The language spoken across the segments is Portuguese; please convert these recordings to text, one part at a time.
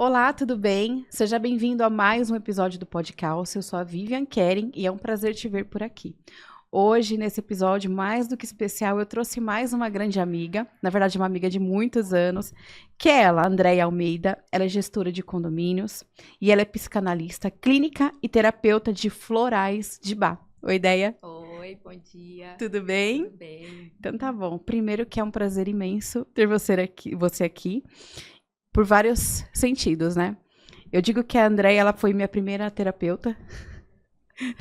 Olá, tudo bem? Seja bem-vindo a mais um episódio do podcast. Eu sou a Vivian Keren e é um prazer te ver por aqui. Hoje, nesse episódio mais do que especial, eu trouxe mais uma grande amiga, na verdade uma amiga de muitos anos, que é ela, Andréia Almeida. Ela é gestora de condomínios e ela é psicanalista clínica e terapeuta de florais de Bá. Oi, Ideia. Oi, bom dia. Tudo bem? Tudo bem. Então tá bom. Primeiro que é um prazer imenso ter você aqui por vários sentidos, né? Eu digo que a Andréia, ela foi minha primeira terapeuta,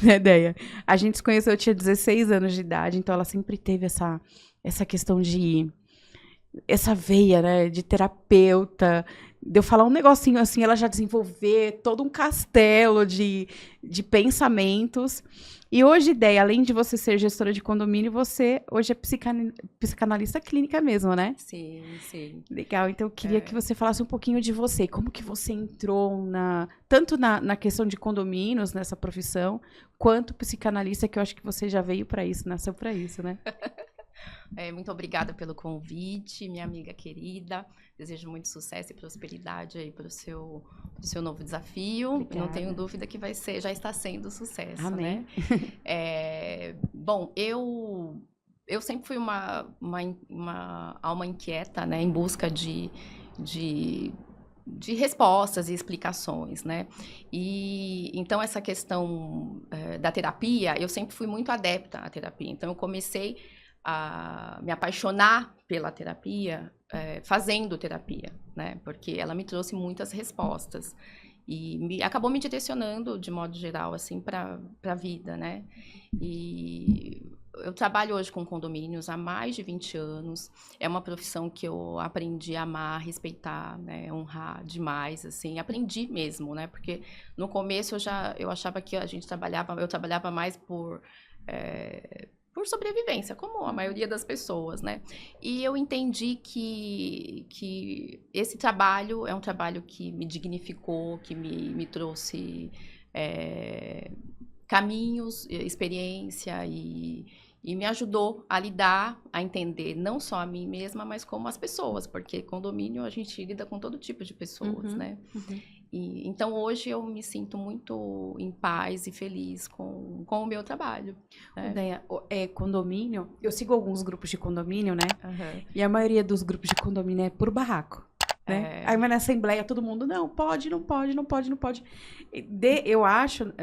né, Ideia? A gente se conheceu, eu tinha 16 anos de idade, então ela sempre teve essa questão essa veia, né, de terapeuta, de eu falar um negocinho assim, ela já desenvolver todo um castelo de pensamentos. E hoje, Ideia, além de você ser gestora de condomínio, você hoje é psicanalista clínica mesmo, né? Sim, sim. Legal, então eu queria que você falasse um pouquinho de você, como que você entrou tanto na questão de condomínios, nessa profissão, quanto psicanalista, que eu acho que você já veio para isso, nasceu para isso, né? Muito obrigada pelo convite, minha amiga querida. Desejo muito sucesso e prosperidade aí para o seu novo desafio. Obrigada. Não tenho dúvida que já está sendo sucesso, Amém. né? Bom, eu sempre fui uma alma inquieta, né, em busca de respostas e explicações, né? E então essa questão da terapia, eu sempre fui muito adepta à terapia. Então eu comecei a me apaixonar pela terapia fazendo terapia, né? Porque ela me trouxe muitas respostas e acabou me direcionando de modo geral assim para a vida, né? E eu trabalho hoje com condomínios há mais de 20 anos. É uma profissão que eu aprendi a amar, respeitar, né, honrar demais, assim. Aprendi mesmo, né? Porque no começo eu achava que eu trabalhava mais por sobrevivência, como a maioria das pessoas, né? E eu entendi que esse trabalho é um trabalho que me dignificou, que me trouxe caminhos, experiência e me ajudou a lidar, a entender não só a mim mesma, mas como as pessoas, porque condomínio a gente lida com todo tipo de pessoas, né? Então hoje eu me sinto muito em paz e feliz com o meu trabalho. Né? Ideia, condomínio, eu sigo alguns grupos de condomínio, né? Uhum. E a maioria dos grupos de condomínio é por barraco. Né? Aí vai na assembleia, todo mundo, não pode, não pode, não pode, não pode. Eu acho,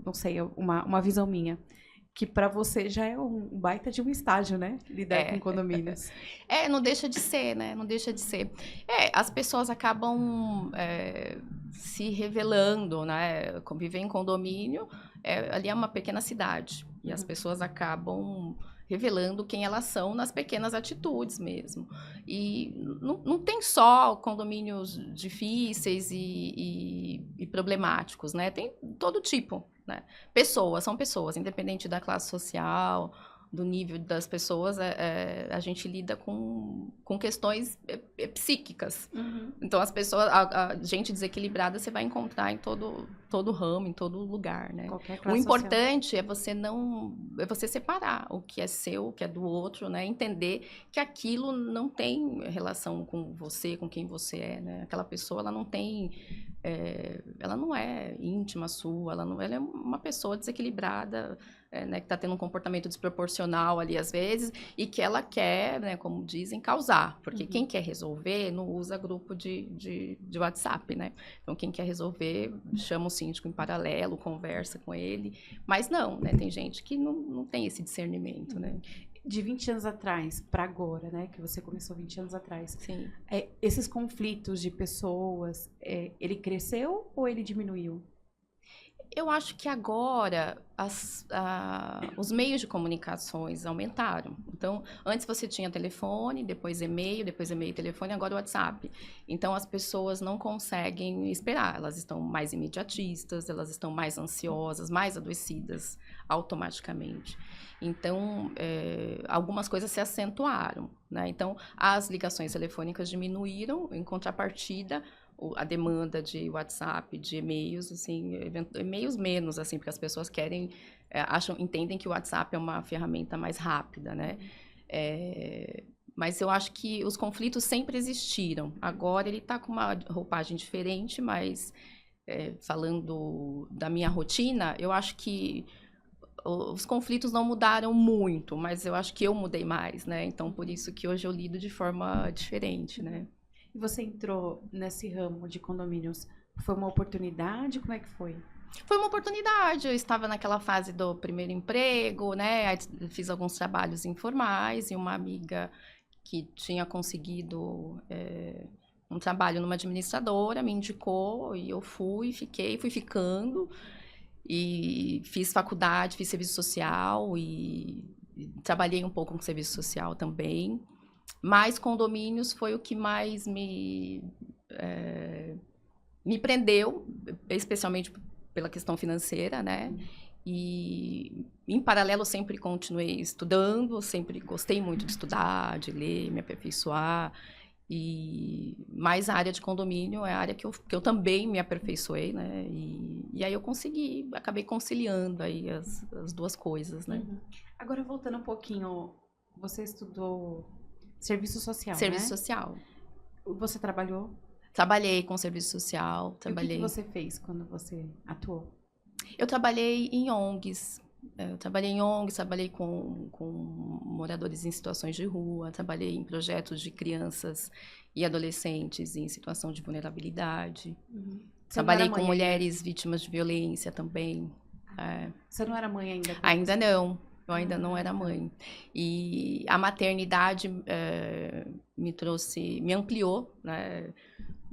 não sei, uma visão minha, que para você já é um baita de um estágio, né? Lidar com condomínios. Não deixa de ser, né? Não deixa de ser. As pessoas acabam se revelando, né? Viver em condomínio, ali é uma pequena cidade. E as pessoas acabam revelando quem elas são nas pequenas atitudes mesmo. E não tem só condomínios difíceis e problemáticos, né? Tem todo tipo, né? São pessoas, independente da classe social, do nível das pessoas, a gente lida com questões psíquicas. Então, as pessoas, a gente desequilibrada, você vai encontrar em todo ramo, em todo lugar, né? Qualquer classe O importante social. é você separar o que é seu, o que é do outro, né? Entender que aquilo não tem relação com você, com quem você é, né? Aquela pessoa, ela não tem... ela não é íntima sua, ela é uma pessoa desequilibrada, né, que está tendo um comportamento desproporcional ali às vezes, e que ela quer, né, como dizem, causar. Porque quem quer resolver não usa grupo de WhatsApp, né? Então, quem quer resolver, chama o síndico em paralelo, conversa com ele. Mas não, né? Tem gente que não tem esse discernimento, né? De 20 anos atrás para agora, né? Que você começou 20 anos atrás. Sim. Esses conflitos de pessoas, ele cresceu ou ele diminuiu? Eu acho que agora os meios de comunicações aumentaram. Então, antes você tinha telefone, depois e-mail, telefone, agora o WhatsApp. Então, as pessoas não conseguem esperar. Elas estão mais imediatistas, elas estão mais ansiosas, mais adoecidas automaticamente. Então, algumas coisas se acentuaram, né? Então, as ligações telefônicas diminuíram, em contrapartida, a demanda de WhatsApp, de e-mails, assim, e-mails menos, assim, porque as pessoas querem, entendem que o WhatsApp é uma ferramenta mais rápida, né? Mas eu acho que os conflitos sempre existiram. Agora ele está com uma roupagem diferente, mas falando da minha rotina, eu acho que os conflitos não mudaram muito, mas eu acho que eu mudei mais, né? Então, por isso que hoje eu lido de forma diferente, né? E você entrou nesse ramo de condomínios, foi uma oportunidade? Como é que foi? Foi uma oportunidade, eu estava naquela fase do primeiro emprego, né? Aí fiz alguns trabalhos informais e uma amiga que tinha conseguido um trabalho numa administradora me indicou e eu fui ficando e fiz faculdade, fiz serviço social e trabalhei um pouco com serviço social também. Mas condomínios foi o que mais me prendeu, especialmente pela questão financeira, né? E, em paralelo, eu sempre continuei estudando, sempre gostei muito de estudar, de ler, me aperfeiçoar. Mas a área de condomínio é a área que eu também me aperfeiçoei, né? E aí eu acabei conciliando aí as duas coisas, né? Uhum. Agora, voltando um pouquinho, você estudou serviço social, Serviço né? social. Você trabalhou? Trabalhei com serviço social, E o que você fez quando você atuou? Eu trabalhei em ONGs. Trabalhei com moradores em situações de rua, trabalhei em projetos de crianças e adolescentes em situação de vulnerabilidade. Uhum. Trabalhei com mulheres vítimas de violência também. Você não era mãe ainda? Ainda não. Eu ainda não era mãe. E a maternidade me ampliou, né?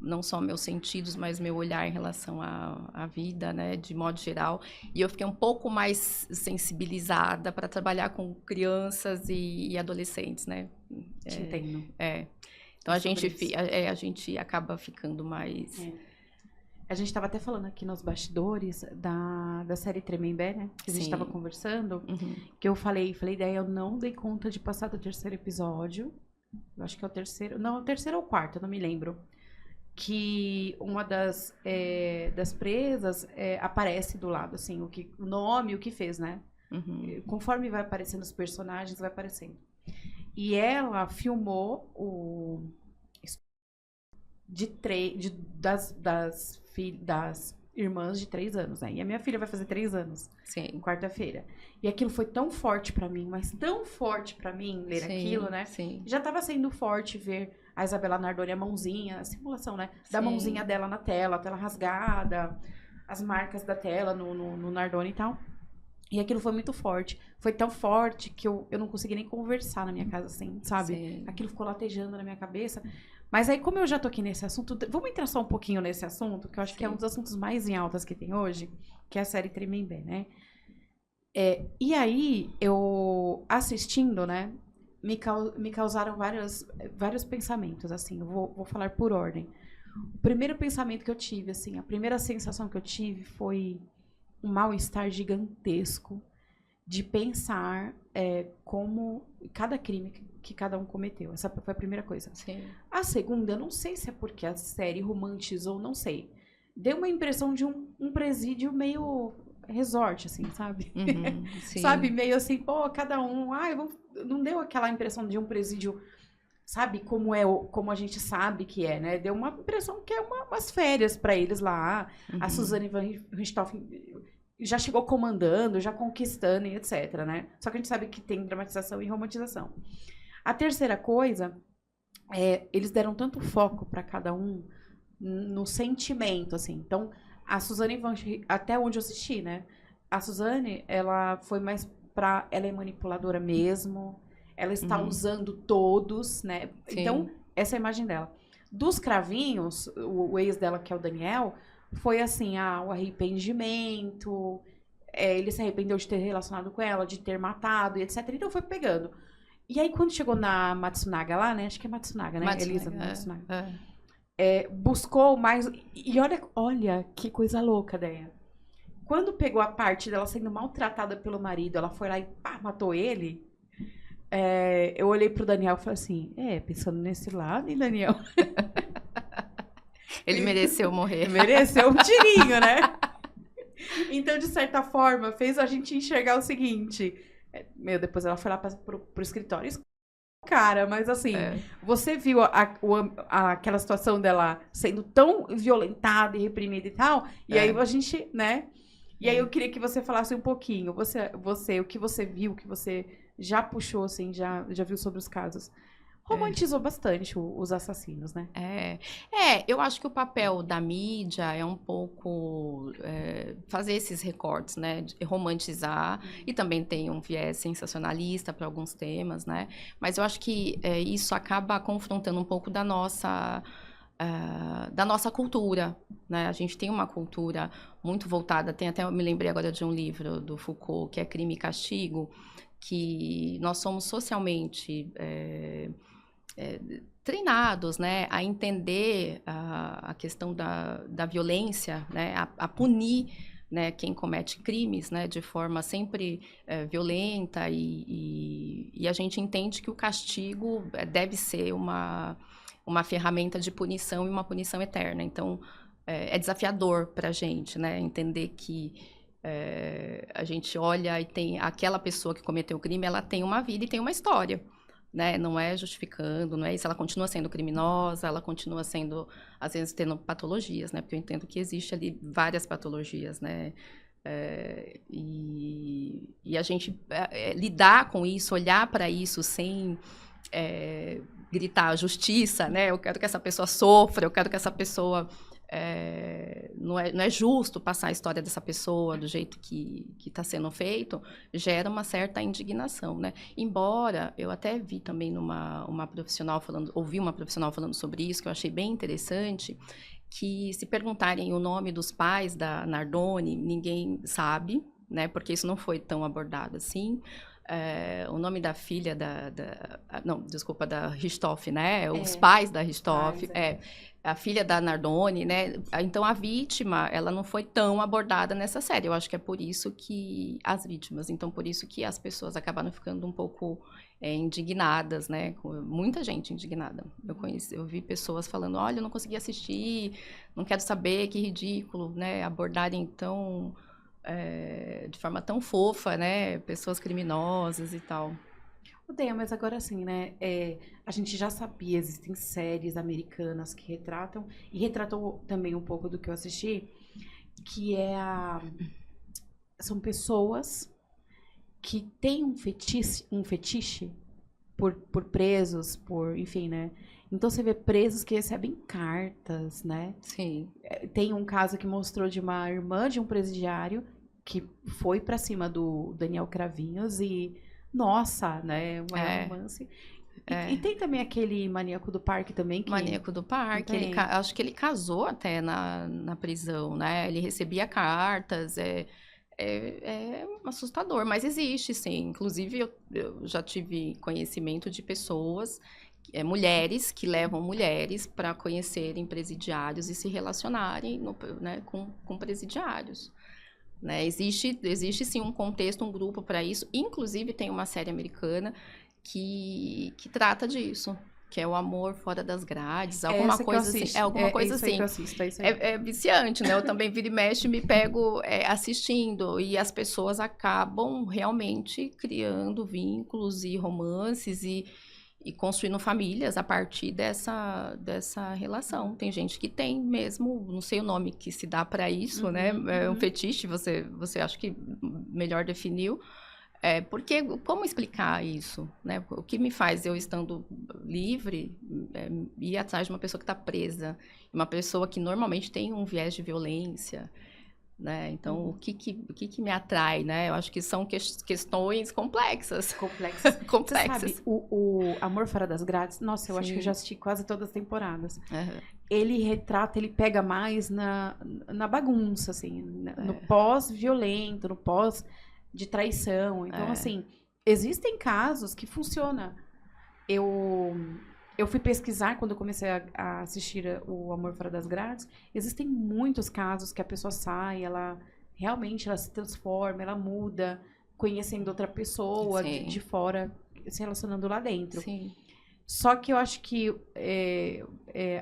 Não só meus sentidos, mas meu olhar em relação à vida, né, de modo geral. E eu fiquei um pouco mais sensibilizada para trabalhar com crianças e adolescentes, né? Te entendo. Então a gente acaba ficando mais... A gente estava até falando aqui nos bastidores da série Tremembé, né? Que a gente estava conversando. Uhum. Que eu falei, daí eu não dei conta de passar do terceiro episódio. Eu acho que é o terceiro. Não, é o terceiro ou o quarto, eu não me lembro. Que uma das presas aparece do lado, assim, o nome, o que fez, né? Uhum. Conforme vai aparecendo os personagens, vai aparecendo. E ela filmou das irmãs de 3 anos, né? E a minha filha vai fazer 3 anos. Sim. Quarta-feira. E aquilo foi tão forte pra mim, mas tão forte pra mim ler aquilo, né? Sim. Já tava sendo forte ver a Isabela Nardoni, a mãozinha, a simulação, né? Da mãozinha dela na tela, a tela rasgada, as marcas da tela no Nardoni e tal. E aquilo foi muito forte. Foi tão forte que eu não consegui nem conversar na minha casa, assim, sabe? Sim. Aquilo ficou latejando na minha cabeça. Mas aí, como eu já tô aqui nesse assunto, vamos entrar só um pouquinho nesse assunto, que eu acho que é um dos assuntos mais em altas que tem hoje, que é a série Tremembé, né? E aí, eu assistindo, né, me causaram vários pensamentos, assim, eu vou falar por ordem. O primeiro pensamento que eu tive, assim, a primeira sensação que eu tive foi um mal-estar gigantesco de pensar como cada crime que cada um cometeu. Essa foi a primeira coisa. Sim. A segunda, eu não sei se é porque a série romantizou, não sei. Deu uma impressão de um presídio meio resort, assim, sabe? Uhum, sim. Sabe? Meio assim, pô, cada um... não deu aquela impressão de um presídio, sabe? Como a gente sabe que é, né? Deu uma impressão que é umas férias pra eles lá. Uhum. A Suzane van Richthofen já chegou comandando, já conquistando e etc, né? Só que a gente sabe que tem dramatização e romantização. A terceira coisa, eles deram tanto foco para cada um no sentimento, assim. Então, a Suzane van Richthofen, até onde eu assisti, né? A Suzane, ela foi mais ela é manipuladora mesmo, ela está usando todos, né? Sim. Então, essa é a imagem dela. Dos cravinhos, o ex dela, que é o Daniel, foi assim, o arrependimento, ele se arrependeu de ter relacionado com ela, de ter matado e etc. Então foi pegando. E aí quando chegou na Matsunaga lá, né? Acho que é Matsunaga, né? Elisa Matsunaga. Buscou mais... E olha que coisa louca, Deia. Quando pegou a parte dela sendo maltratada pelo marido, ela foi lá e matou ele. Eu olhei pro Daniel e falei assim, pensando nesse lado, hein, Daniel? Ele mereceu morrer. Mereceu um tirinho, né? Então, de certa forma, fez a gente enxergar o seguinte. Depois ela foi lá pro escritório cara, mas assim, É. você viu aquela situação dela sendo tão violentada e reprimida e tal, e aí É. a gente, né? E aí É. eu queria que você falasse um pouquinho, o que você viu, o que você já puxou, assim, já viu sobre os casos. Romantizou bastante os assassinos, né? Eu acho que o papel da mídia é um pouco fazer esses recortes, né, de romantizar, e também tem um viés sensacionalista para alguns temas, né, mas eu acho que isso acaba confrontando um pouco da nossa cultura, né, a gente tem uma cultura muito voltada, eu me lembrei agora de um livro do Foucault, que é Crime e Castigo, que nós somos socialmente treinados, né, a entender a questão da violência, né, a punir, né, quem comete crimes, né, de forma sempre violenta e a gente entende que o castigo deve ser uma ferramenta de punição e uma punição eterna. Então, é desafiador para a gente, né, entender que a gente olha e tem aquela pessoa que cometeu o crime, ela tem uma vida e tem uma história. Né? Não é justificando, não é isso. Ela continua sendo criminosa, ela continua sendo, às vezes, tendo patologias, né? Porque eu entendo que existe ali várias patologias, né? E a gente lidar com isso, olhar para isso sem gritar justiça, né? Eu quero que essa pessoa sofra, eu quero que essa pessoa não é justo passar a história dessa pessoa do jeito que está sendo feito, gera uma certa indignação, né? Embora eu até vi também ouvi uma profissional falando sobre isso, que eu achei bem interessante, que se perguntarem o nome dos pais da Nardone, ninguém sabe, né? Porque isso não foi tão abordado assim. O nome da filha da Richthofen, né? Os pais da Richthofen, a filha da Nardone, né? Então, a vítima, ela não foi tão abordada nessa série. Eu acho que é por isso que por isso que as pessoas acabaram ficando um pouco indignadas, né? Muita gente indignada. Eu vi pessoas falando, olha, eu não consegui assistir, não quero saber, que ridículo, né? Abordarem de forma tão fofa, né? Pessoas criminosas e tal. Odeia, mas agora assim, né? A gente já sabia, existem séries americanas que retratam, e retratou também um pouco do que eu assisti, que são pessoas que têm um fetiche por presos, enfim, né? Então você vê presos que recebem cartas, né? Sim. Tem um caso que mostrou de uma irmã de um presidiário que foi pra cima do Daniel Cravinhos e, nossa, né? Um romance. E tem também aquele Maníaco do Parque também. Maníaco do Parque. Acho que ele casou até na prisão, né? Ele recebia cartas, assustador, mas existe, sim. Inclusive, eu já tive conhecimento de pessoas, mulheres, que levam mulheres para conhecerem presidiários e se relacionarem né, com presidiários. Né? Existe, sim, um contexto, um grupo para isso. Inclusive, tem uma série americana que trata disso. Que é o Amor Fora das Grades, alguma coisa assim. Alguma coisa assim. Que eu assisto, é viciante, né? Eu também vira e mexe me pego assistindo. E as pessoas acabam realmente criando vínculos e romances e construindo famílias a partir dessa relação. Tem gente que tem mesmo, não sei o nome que se dá para isso, né? É um fetiche, você acha que melhor definiu. Porque como explicar isso, né? O que me faz eu estando livre ir atrás de uma pessoa que está presa, uma pessoa que normalmente tem um viés de violência, né? Então o que me atrai, né? Eu acho que são questões complexas. Complexas. Você sabe, o Amor Fora das Grades, nossa, eu acho que eu já assisti quase todas as temporadas. Ele pega mais na bagunça, assim, no pós-violento, no pós de traição. Então, assim, existem casos que funciona. Eu fui pesquisar quando eu comecei a assistir o Amor Fora das Grades. Existem muitos casos que a pessoa sai, ela se transforma, ela muda, conhecendo outra pessoa de fora, se relacionando lá dentro. Sim. Só que eu acho que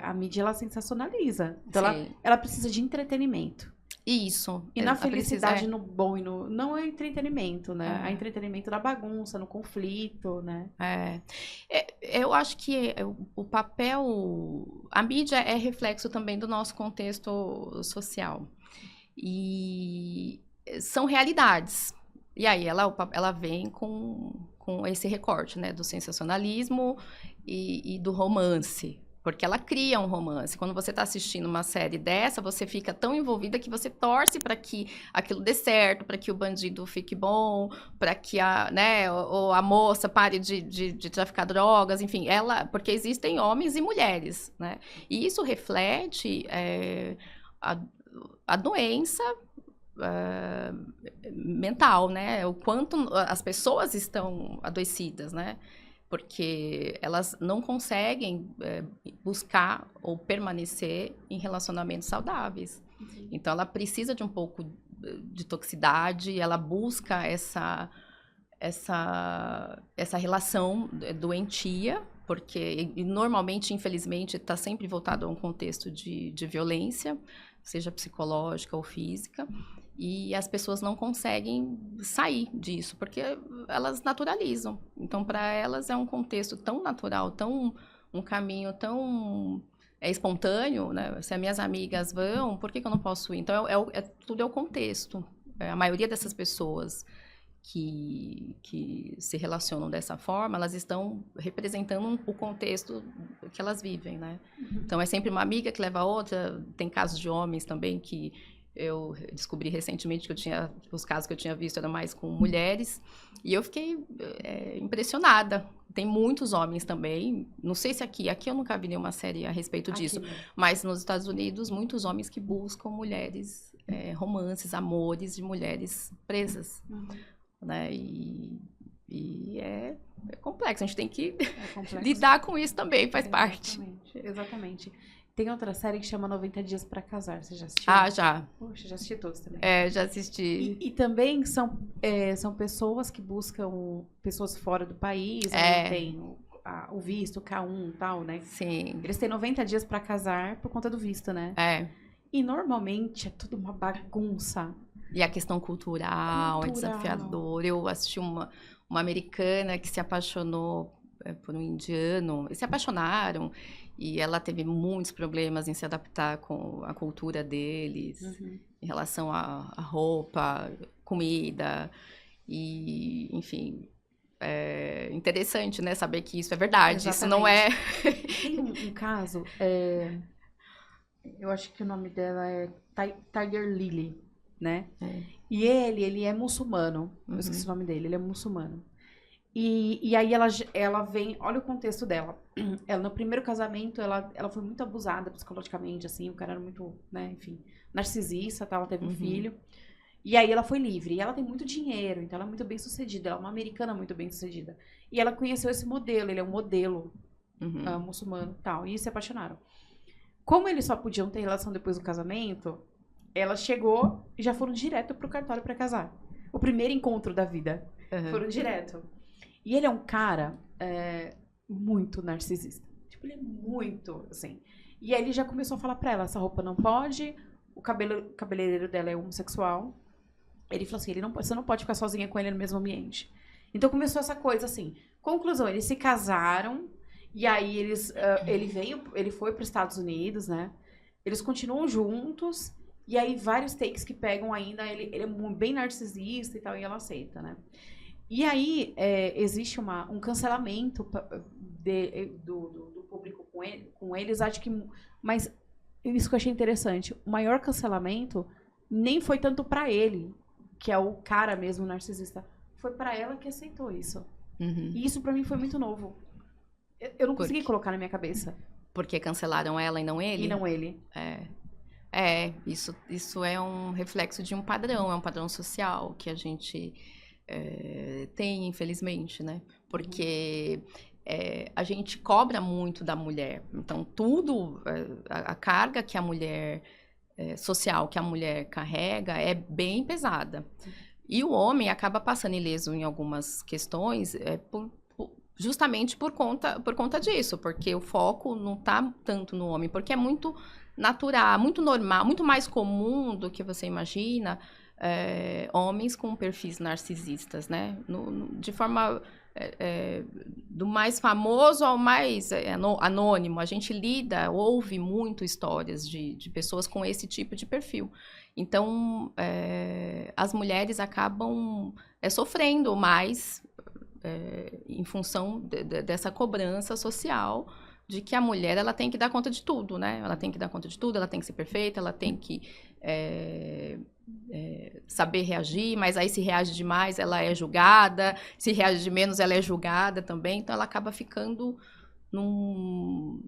a mídia, ela sensacionaliza. Então, ela precisa de entretenimento. Isso. E na Ela precisa, felicidade, no bom e no... Não é entretenimento, né? é. É entretenimento na bagunça, no conflito, né? Eu acho que o papel. A mídia é reflexo também do nosso contexto social. E são realidades. E aí ela vem com esse recorte, né? Do sensacionalismo e do romance. Porque ela cria um romance. Quando você está assistindo uma série dessa, você fica tão envolvida que você torce para que aquilo dê certo, para que o bandido fique bom, para que ou a moça pare de traficar drogas, enfim, porque existem homens e mulheres, né? E isso reflete a, a doença mental, né? O quanto as pessoas estão adoecidas, né? Porque elas não conseguem buscar ou permanecer em relacionamentos saudáveis. Uhum. Então, ela precisa de um pouco de toxicidade, ela busca essa relação doentia, porque normalmente, infelizmente, está sempre voltado a um contexto de violência, seja psicológica ou física. E as pessoas não conseguem sair disso, porque elas naturalizam. Então, para elas é um contexto tão natural, um caminho tão espontâneo, né? Se as minhas amigas vão, por que eu não posso ir? Então, tudo é o contexto. A maioria dessas pessoas que se relacionam dessa forma, elas estão representando o contexto que elas vivem, né? Uhum. Então, é sempre uma amiga que leva a outra. Tem casos de homens também que eu descobri recentemente que os casos que eu tinha visto eram mais com mulheres, e eu fiquei impressionada. Tem muitos homens também, não sei se aqui eu nunca vi nenhuma série a respeito disso, mas nos Estados Unidos, muitos homens que buscam mulheres, romances, amores de mulheres presas, né? E é complexo, a gente tem que lidar com isso também, faz parte. Exatamente. Tem outra série que chama 90 Dias pra Casar. Você já assistiu? Ah, já. Poxa, já assisti todos também. Já assisti. E também são pessoas que buscam pessoas fora do país. Né? Tem o visto, o K1 e tal, né? Sim. Eles têm 90 dias pra casar por conta do visto, né? E normalmente é tudo uma bagunça. E a questão cultural é desafiador. Eu assisti uma americana que se apaixonou por um indiano. Eles se apaixonaram. E ela teve muitos problemas em se adaptar com a cultura deles, em relação à roupa, comida, e, enfim, é interessante, né, saber que isso é verdade, Exatamente. Isso não é... Tem um caso, eu acho que o nome dela é Tiger Lily, né? E ele é muçulmano, eu esqueci o nome dele, ele é muçulmano. E aí ela vem, olha o contexto dela. Ela, no primeiro casamento, ela foi muito abusada psicologicamente, assim, o cara era muito, né, enfim, narcisista, tá? Ela teve um filho. E aí ela foi livre. E ela tem muito dinheiro, então ela é muito bem sucedida. Ela é uma americana muito bem sucedida. E ela conheceu esse modelo, ele é um modelo muçulmano e tal. E se apaixonaram. Como eles só podiam ter relação depois do casamento, ela chegou e já foram direto pro cartório pra casar. O primeiro encontro da vida. Foram direto. E ele é um cara muito narcisista. Tipo, ele é muito, assim. E aí ele já começou a falar pra ela, essa roupa não pode, o cabeleireiro dela é homossexual. Ele falou assim, você não pode ficar sozinha com ele no mesmo ambiente. Então começou essa coisa assim. Conclusão, eles se casaram, e aí ele foi para os Estados Unidos, né? Eles continuam juntos, e aí vários takes que pegam ainda, ele é bem narcisista e tal, e ela aceita, né? E aí, existe um cancelamento do público com eles, acho que... Mas isso que eu achei interessante, o maior cancelamento nem foi tanto pra ele, que é o cara mesmo narcisista, foi pra ela que aceitou isso. E isso pra mim foi muito novo. Eu não consegui colocar na minha cabeça. Porque cancelaram ela e não ele? E não ele. Isso é um reflexo de um padrão, é um padrão social que a gente... tem, infelizmente, né? Porque a gente cobra muito da mulher. Então, tudo, a carga que a mulher, social, que a mulher carrega é bem pesada. E o homem acaba passando ileso em algumas questões justamente por conta disso, porque o foco não está tanto no homem, porque é muito natural, muito normal, muito mais comum do que você imagina, homens com perfis narcisistas, né? De forma do mais famoso ao mais anônimo. A gente ouve muito histórias de pessoas com esse tipo de perfil. Então, as mulheres acabam sofrendo mais em função dessa cobrança social de que a mulher ela tem que dar conta de tudo, né? Ela tem que dar conta de tudo, ela tem que ser perfeita, ela tem que saber reagir, mas aí se reage demais, ela é julgada, se reage de menos, ela é julgada também, então ela acaba ficando num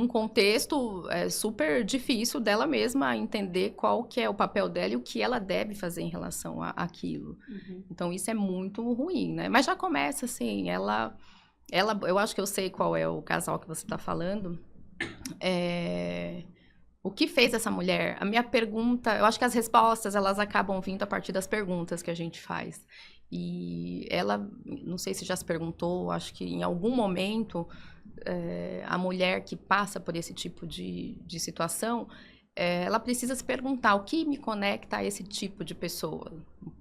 contexto super difícil dela mesma entender qual que é o papel dela e o que ela deve fazer em relação àquilo. Uhum. Então, isso é muito ruim, né? Mas já começa assim, eu acho que eu sei qual é o casal que você está falando. O que fez essa mulher? A minha pergunta, eu acho que as respostas, elas acabam vindo a partir das perguntas que a gente faz. E ela, não sei se já se perguntou, acho que em algum momento, a mulher que passa por esse tipo de situação, ela precisa se perguntar o que me conecta a esse tipo de pessoa.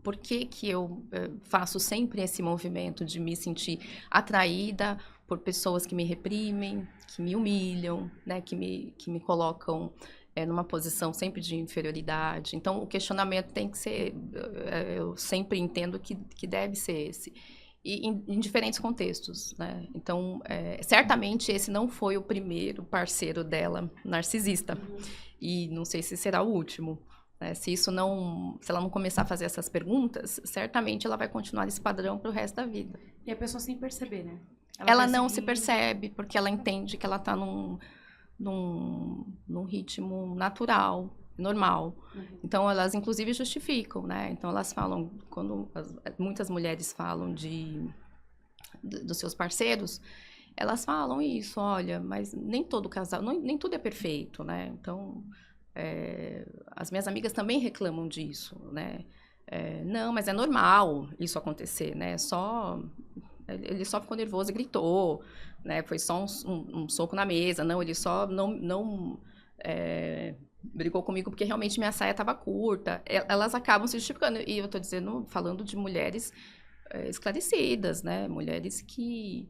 Por que que eu faço sempre esse movimento de me sentir atraída por pessoas que me reprimem, que me humilham, né, que me colocam numa posição sempre de inferioridade. Então, o questionamento tem que ser, eu sempre entendo que deve ser esse. E em diferentes contextos, né? Então, certamente esse não foi o primeiro parceiro dela narcisista. E não sei se será o último. Né? Se ela não começar a fazer essas perguntas, certamente ela vai continuar esse padrão para o resto da vida. E a pessoa sem perceber, né? Ela não se percebe, porque ela entende que ela está num ritmo natural, normal. Uhum. Então, elas, inclusive, justificam, né? Então, elas falam, quando muitas mulheres falam dos seus parceiros, elas falam isso, olha, mas nem todo casal, nem tudo é perfeito, né? Então, as minhas amigas também reclamam disso, né? Não, mas é normal isso acontecer, né? Ele só ficou nervoso e gritou, né? Foi só um soco na mesa. Não, ele só não brigou comigo porque realmente minha saia estava curta. Elas acabam se justificando. E eu estou falando de mulheres esclarecidas, né? Mulheres que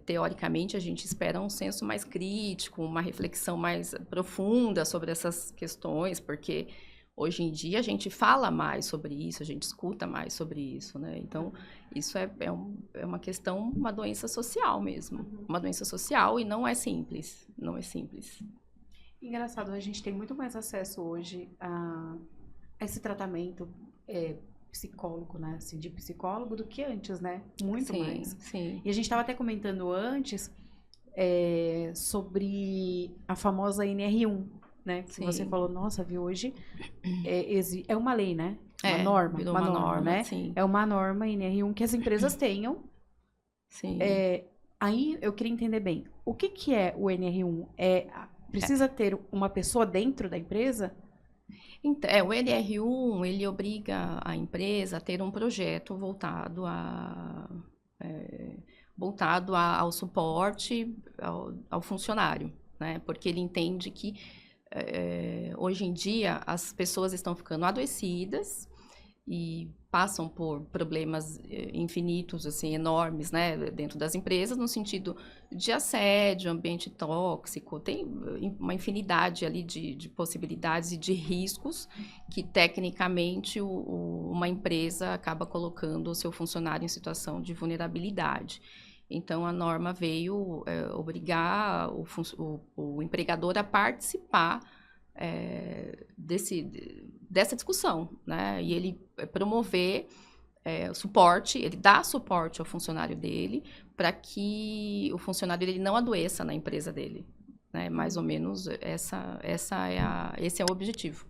teoricamente, a gente espera um senso mais crítico, uma reflexão mais profunda sobre essas questões, porque hoje em dia a gente fala mais sobre isso, a gente escuta mais sobre isso, né? Então, isso é uma questão, uma doença social mesmo. Uma doença social e não é simples. Não é simples. Engraçado, a gente tem muito mais acesso hoje a esse tratamento psicólogo, né? Assim, de psicólogo do que antes, né? Muito mais. Sim. E a gente estava até comentando antes sobre a famosa NR1, né? Que você falou, nossa, viu, hoje é uma lei, né? Uma norma. Virou uma norma, né? Sim. É uma norma NR1 que as empresas tenham. Sim. Aí eu queria entender bem, o que é o NR1? Precisa ter uma pessoa dentro da empresa? Então, o NR1, ele obriga a empresa a ter um projeto voltado ao suporte ao funcionário, né? Porque ele entende que hoje em dia as pessoas estão ficando adoecidas e passam por problemas infinitos, assim, enormes, né, dentro das empresas, no sentido de assédio, ambiente tóxico, tem uma infinidade ali de possibilidades e de riscos que, tecnicamente, uma empresa acaba colocando o seu funcionário em situação de vulnerabilidade. Então, a norma veio obrigar o empregador a participar dessa discussão, né? E ele promover o suporte, ele dá suporte ao funcionário dele para que o funcionário ele não adoeça na empresa dele, né? Mais ou menos esse é o objetivo.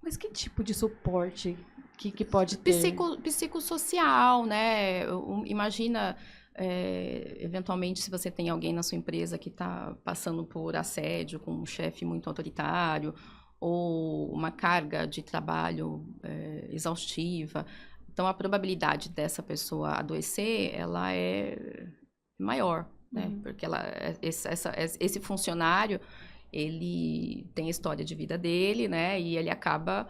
Mas que tipo de suporte que pode ter? Psicossocial, né? Imagina, eventualmente, se você tem alguém na sua empresa que está passando por assédio com um chefe muito autoritário ou uma carga de trabalho exaustiva. Então, a probabilidade dessa pessoa adoecer, ela é maior, né? Porque esse funcionário, ele tem a história de vida dele, né? E ele acaba,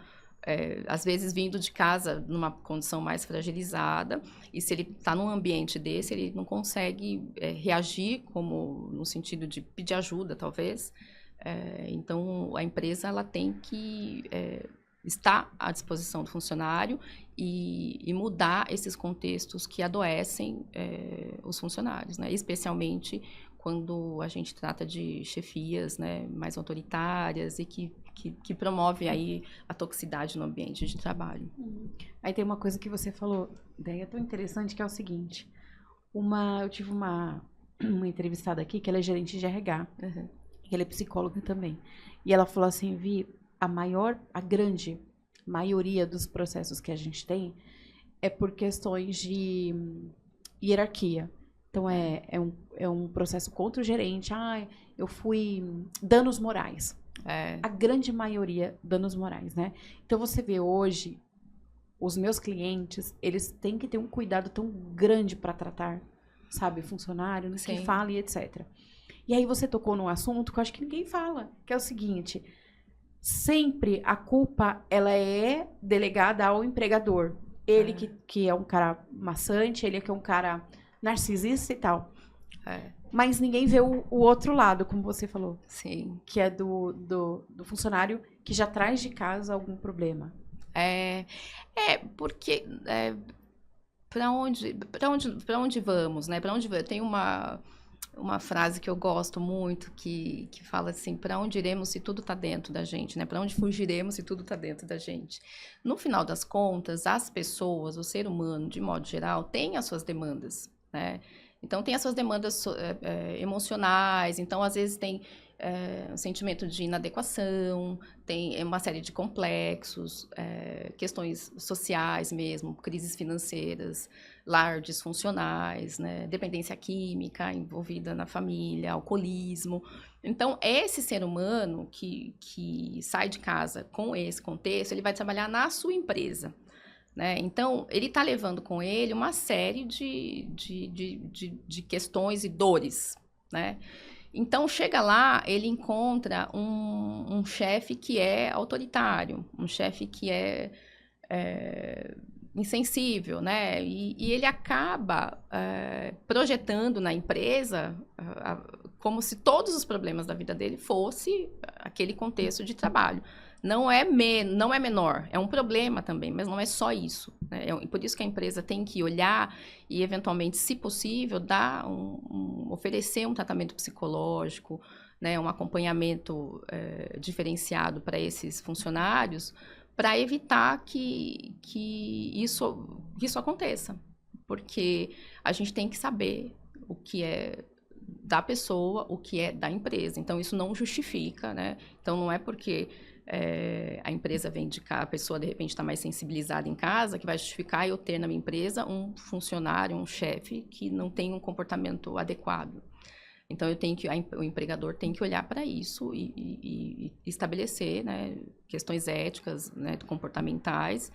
às vezes, vindo de casa numa condição mais fragilizada. E se ele está num ambiente desse, ele não consegue reagir como no sentido de pedir ajuda, talvez. Então, a empresa ela tem que estar à disposição do funcionário e mudar esses contextos que adoecem os funcionários, né? Especialmente quando a gente trata de chefias, né, mais autoritárias e que promove aí a toxicidade no ambiente de trabalho. Aí tem uma coisa que você falou, ideia tão interessante, que é o seguinte. Eu tive uma entrevistada aqui, que ela é gerente de RH, que ela é psicóloga também. E ela falou assim, Vi, a grande maioria dos processos que a gente tem é por questões de hierarquia. Então, é um processo contra o gerente. Eu fui danos morais. A grande maioria, danos morais, né? Então, você vê hoje, os meus clientes, eles têm que ter um cuidado tão grande para tratar, sabe, funcionário, no que fala e etc. E aí, você tocou num assunto que eu acho que ninguém fala, que é o seguinte: sempre a culpa, ela é delegada ao empregador. Ele que é um cara maçante, ele que é um cara narcisista e tal. Mas ninguém vê o outro lado, como você falou. Sim. Que é do funcionário que já traz de casa algum problema. Porque para onde vamos, né? Para onde tem uma frase que eu gosto muito que fala assim: para onde iremos se tudo está dentro da gente, né? Para onde fugiremos se tudo está dentro da gente? No final das contas, as pessoas, o ser humano, de modo geral, tem as suas demandas, né? Então, tem as suas demandas emocionais. Então, às vezes, tem um sentimento de inadequação, tem uma série de complexos, questões sociais mesmo, crises financeiras, lar disfuncionais, né? Dependência química envolvida na família, alcoolismo. Então, esse ser humano que sai de casa com esse contexto, ele vai trabalhar na sua empresa. Né? Então, ele está levando com ele uma série de questões e dores, né? Então, chega lá, ele encontra um chefe que é autoritário, um chefe que é insensível, né? E ele acaba projetando na empresa como se todos os problemas da vida dele fosse aquele contexto de trabalho. Não é menor, é um problema também, mas não é só isso, né? Por isso que a empresa tem que olhar e, eventualmente, se possível, oferecer um tratamento psicológico, né? Um acompanhamento diferenciado para esses funcionários, para evitar que isso aconteça. Porque a gente tem que saber o que é da pessoa, o que é da empresa. Então, isso não justifica, né? Então, não é porque a empresa vem de cá, a pessoa de repente está mais sensibilizada em casa, que vai justificar eu ter na minha empresa um funcionário, um chefe que não tem um comportamento adequado. Então, o empregador tem que olhar para isso e estabelecer, né, questões éticas, né, comportamentais,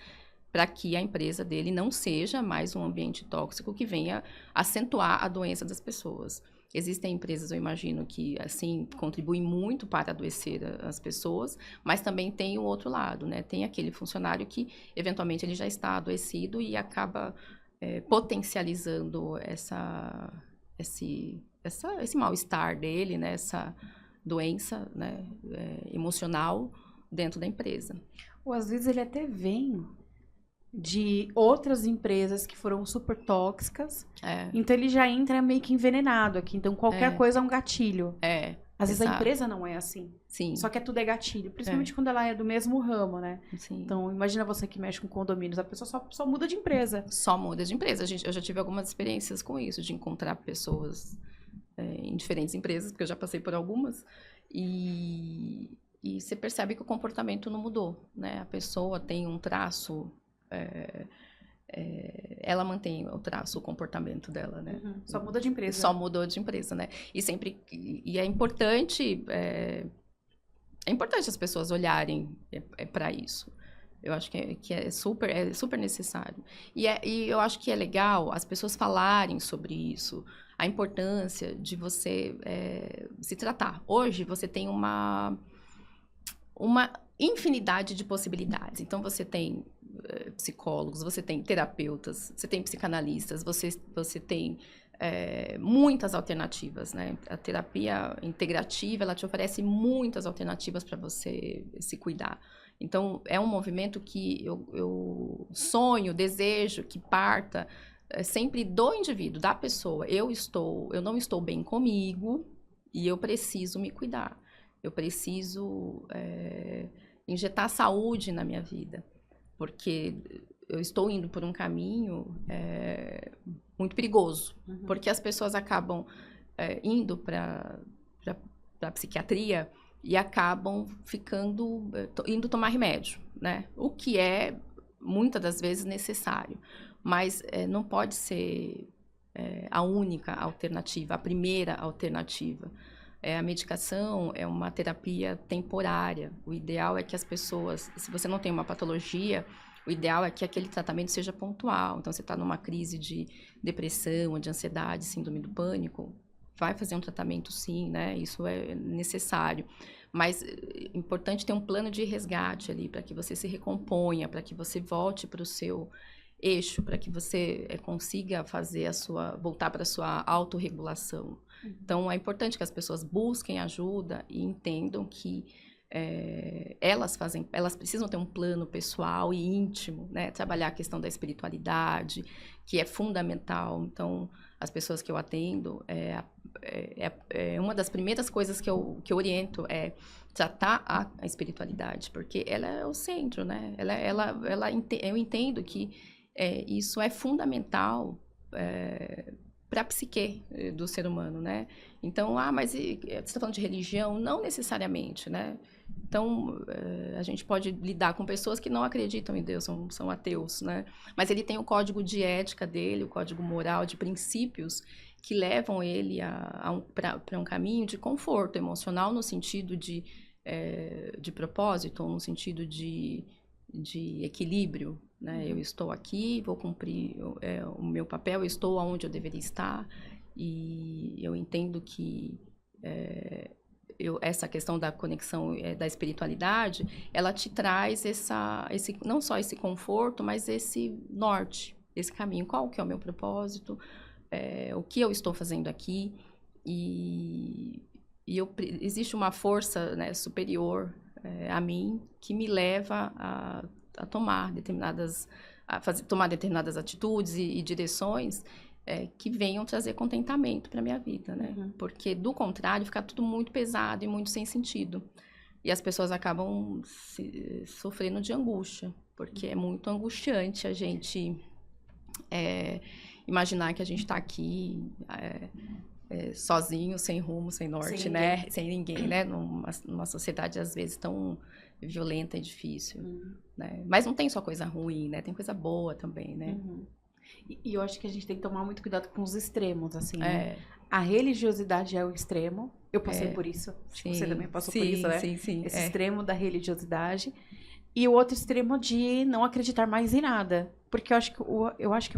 para que a empresa dele não seja mais um ambiente tóxico que venha acentuar a doença das pessoas. Existem empresas, eu imagino, que, assim, contribuem muito para adoecer as pessoas, mas também tem o outro lado, né? Tem aquele funcionário que, eventualmente, ele já está adoecido e acaba potencializando esse mal-estar dele, né? Essa doença, né? Emocional dentro da empresa. Ou, às vezes, ele até vem de outras empresas que foram super tóxicas. Então, ele já entra meio que envenenado aqui. Então, qualquer coisa é um gatilho. Às vezes, a empresa não é assim. Sim. Só que tudo é gatilho. Principalmente quando ela é do mesmo ramo, né? Sim. Então, imagina você que mexe com condomínios. A pessoa só muda de empresa. Só muda de empresa. Eu já tive algumas experiências com isso, de encontrar pessoas em diferentes empresas, porque eu já passei por algumas. E você percebe que o comportamento não mudou, né? A pessoa tem um traço... ela mantém o traço, o comportamento dela, né? Só muda de empresa. Só mudou de empresa, né? E é importante as pessoas olharem para isso. Eu acho que é super necessário. E eu acho que é legal as pessoas falarem sobre isso, a importância de você se tratar. Hoje, você tem uma infinidade de possibilidades. Então, você tem psicólogos, você tem terapeutas, você tem psicanalistas, você tem muitas alternativas, né? A terapia integrativa, ela te oferece muitas alternativas para você se cuidar. Então, é um movimento que eu sonho, desejo que parta sempre do indivíduo, da pessoa. Eu não estou bem comigo e eu preciso me cuidar. Eu preciso injetar saúde na minha vida, porque eu estou indo por um caminho muito perigoso, porque as pessoas acabam indo para a psiquiatria e acabam indo tomar remédio, né? O que é, muitas das vezes, necessário, mas não pode ser a única alternativa, a primeira alternativa. A medicação é uma terapia temporária. O ideal é que as pessoas, se você não tem uma patologia, o ideal é que aquele tratamento seja pontual. Então, você está numa crise de depressão, de ansiedade, síndrome do pânico, vai fazer um tratamento sim, né? Isso é necessário. Mas é importante ter um plano de resgate ali, para que você se recomponha, para que você volte para o seu eixo, para que você consiga voltar para a sua autorregulação. Então, é importante que as pessoas busquem ajuda e entendam que elas precisam ter um plano pessoal e íntimo, né? Trabalhar a questão da espiritualidade, que é fundamental. Então, as pessoas que eu atendo, uma das primeiras coisas que eu oriento é tratar a espiritualidade, porque ela é o centro, né? Eu entendo que isso é fundamental para a psique do ser humano, né? Então, mas você está falando de religião? Não necessariamente, né? Então, a gente pode lidar com pessoas que não acreditam em Deus, são ateus, né? Mas ele tem o código de ética dele, o código moral, de princípios que levam ele para um caminho de conforto emocional, no sentido de propósito, ou no sentido de equilíbrio, né? Eu estou aqui, vou cumprir o meu papel, eu estou onde eu deveria estar, e eu entendo que essa questão da conexão da espiritualidade, ela te traz não só esse conforto, mas esse norte, esse caminho. Qual que é o meu propósito? O que eu estou fazendo aqui? Existe uma força, né, superior a mim, que me leva a tomar determinadas atitudes e direções que venham trazer contentamento para a minha vida, né? Porque, do contrário, fica tudo muito pesado e muito sem sentido. E as pessoas acabam sofrendo de angústia, porque é muito angustiante a gente imaginar que a gente está aqui sozinho, sem rumo, sem norte, né? Sem ninguém, né? Numa sociedade, às vezes, tão violenta e difícil, né? Mas não tem só coisa ruim, né? Tem coisa boa também, né? E eu acho que a gente tem que tomar muito cuidado com os extremos, assim, né? A religiosidade é o extremo. Eu passei por isso. Acho que você também passou por isso, né? Sim. Esse extremo da religiosidade. E o outro extremo de não acreditar mais em nada. Porque eu acho que o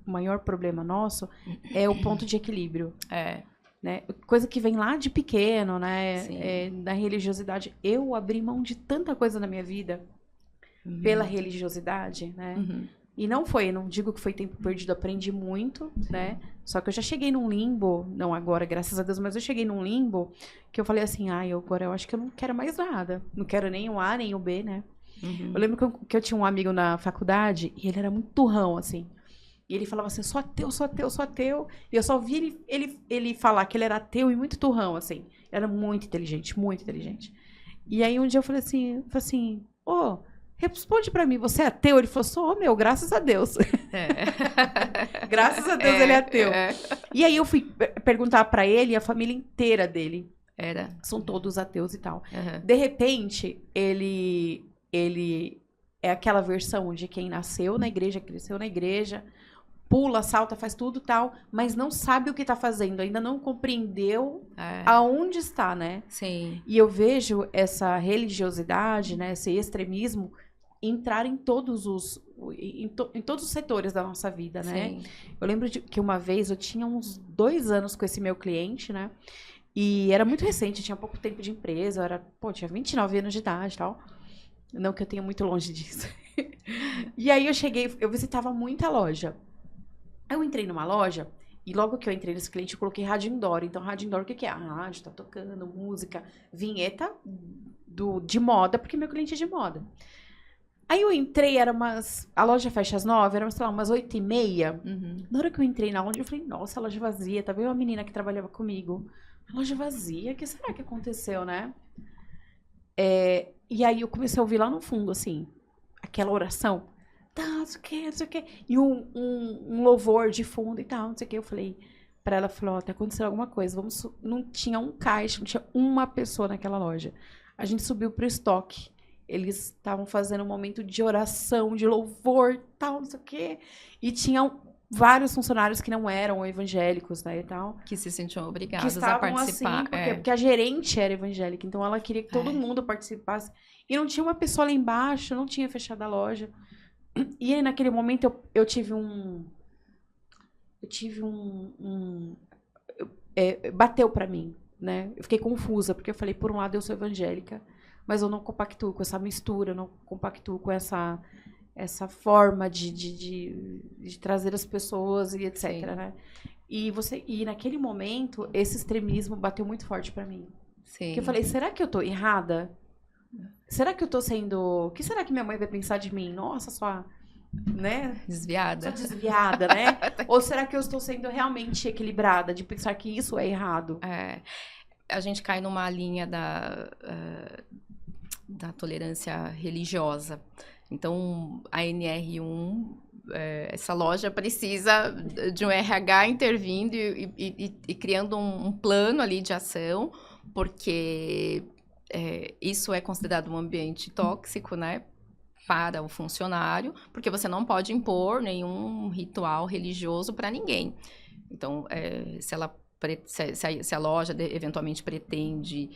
maior problema nosso é o ponto de equilíbrio. Né? Coisa que vem lá de pequeno, né? Da religiosidade. Eu abri mão de tanta coisa na minha vida pela religiosidade, né? E não digo que foi tempo perdido, aprendi muito, né? Só que eu já cheguei num limbo, não agora, graças a Deus, mas eu cheguei num limbo que eu falei assim, agora eu acho que eu não quero mais nada. Não quero nem o A, nem o B, né? Eu lembro que eu tinha um amigo na faculdade e ele era muito turrão, assim. E ele falava assim, sou ateu, sou ateu, sou ateu. E eu só vi ele falar que ele era ateu e muito turrão, assim. Era muito inteligente, muito inteligente. E aí um dia eu falei assim, responde pra mim, você é ateu? Ele falou, sou, graças a Deus. Graças a Deus ele é ateu. E aí eu fui perguntar pra ele e a família inteira dele. São todos ateus e tal. De repente, ele é aquela versão de quem nasceu na igreja, cresceu na igreja, pula, salta, faz tudo tal, mas não sabe o que tá fazendo, ainda não compreendeu aonde está, né? Sim. E eu vejo essa religiosidade, né, esse extremismo entrar em todos os setores da nossa vida, né? Sim. Eu lembro que uma vez eu tinha uns 2 anos com esse meu cliente, né? E era muito recente, eu tinha pouco tempo de empresa, tinha 29 anos de idade e tal. Não que eu tenha muito longe disso. E aí eu visitava muita loja. Aí eu entrei numa loja, e logo que eu entrei nesse cliente, eu coloquei rádio indoor. Então, rádio indoor, o que é? A rádio tá tocando, música, vinheta de moda, porque meu cliente é de moda. Aí eu entrei, a loja fecha às 9, era, sei lá, umas 8h30. Na hora que eu entrei na loja, eu falei, nossa, a loja vazia. Tá vendo uma menina que trabalhava comigo? A loja vazia, o que será que aconteceu, né? E aí eu comecei a ouvir lá no fundo, assim, aquela oração. Tá, não sei o que, não sei o que. E um louvor de fundo e tal, não sei o que. Eu falei pra ela, falou, tá acontecendo alguma coisa. Não tinha um caixa, não tinha uma pessoa naquela loja. A gente subiu pro estoque. Eles estavam fazendo um momento de oração, de louvor, tal, não sei o quê. E tinham vários funcionários que não eram evangélicos, né, e tal. Que se sentiam Que obrigados a estavam participar. assim, porque a gerente era evangélica. Então, ela queria que todo mundo participasse. E não tinha uma pessoa lá embaixo, não tinha fechado a loja. E aí, naquele momento, eu tive bateu pra mim, né? Eu fiquei confusa, porque eu falei, por um lado, eu sou evangélica, mas eu não compactuo com essa mistura, eu não compactuo com essa forma de trazer as pessoas e etc, Sim. né? E naquele momento, esse extremismo bateu muito forte pra mim. Sim. Porque eu falei, será que eu tô errada? Será que eu tô sendo... O que será que minha mãe vai pensar de mim? Nossa, só... Né? Desviada. Só desviada, né? Ou será que eu estou sendo realmente equilibrada de pensar que isso é errado? A gente cai numa linha da tolerância religiosa. Então, a NR1, essa loja precisa de um RH intervindo e criando um plano ali de ação, porque isso é considerado um ambiente tóxico, né? Para o funcionário, porque você não pode impor nenhum ritual religioso para ninguém. Então, se a loja eventualmente pretende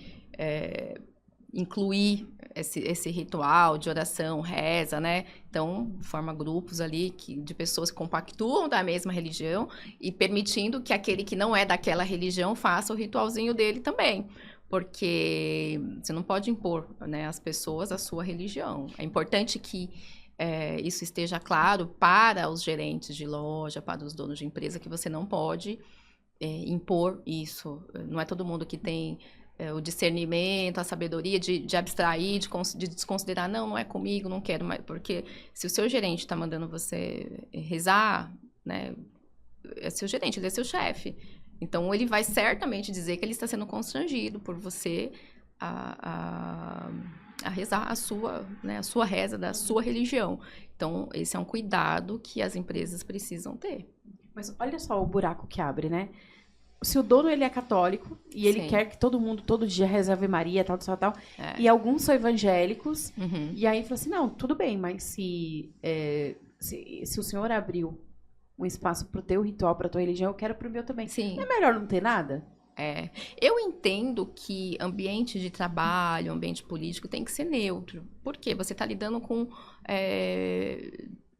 incluir esse ritual de oração, reza, né? Então, forma grupos ali de pessoas que compactuam da mesma religião e permitindo que aquele que não é daquela religião faça o ritualzinho dele também. Porque você não pode impor, né, às pessoas a sua religião. É importante que isso esteja claro para os gerentes de loja, para os donos de empresa, que você não pode impor isso. Não é todo mundo que tem o discernimento, a sabedoria de abstrair, de desconsiderar, não é comigo, não quero mais. Porque se o seu gerente está mandando você rezar, né, é seu gerente, ele é seu chefe. Então, ele vai certamente dizer que ele está sendo constrangido por você a rezar a sua reza da sua religião. Então, esse é um cuidado que as empresas precisam ter. Mas olha só o buraco que abre, né? Se o dono ele é católico e ele quer que todo mundo todo dia reze Ave Maria, tal, e alguns são evangélicos, e aí fala assim, não, tudo bem, mas se o senhor abriu um espaço pro teu ritual, pra tua religião, eu quero pro meu também. Sim. Não é melhor não ter nada? Eu entendo que ambiente de trabalho, ambiente político tem que ser neutro. Por quê? Você está lidando com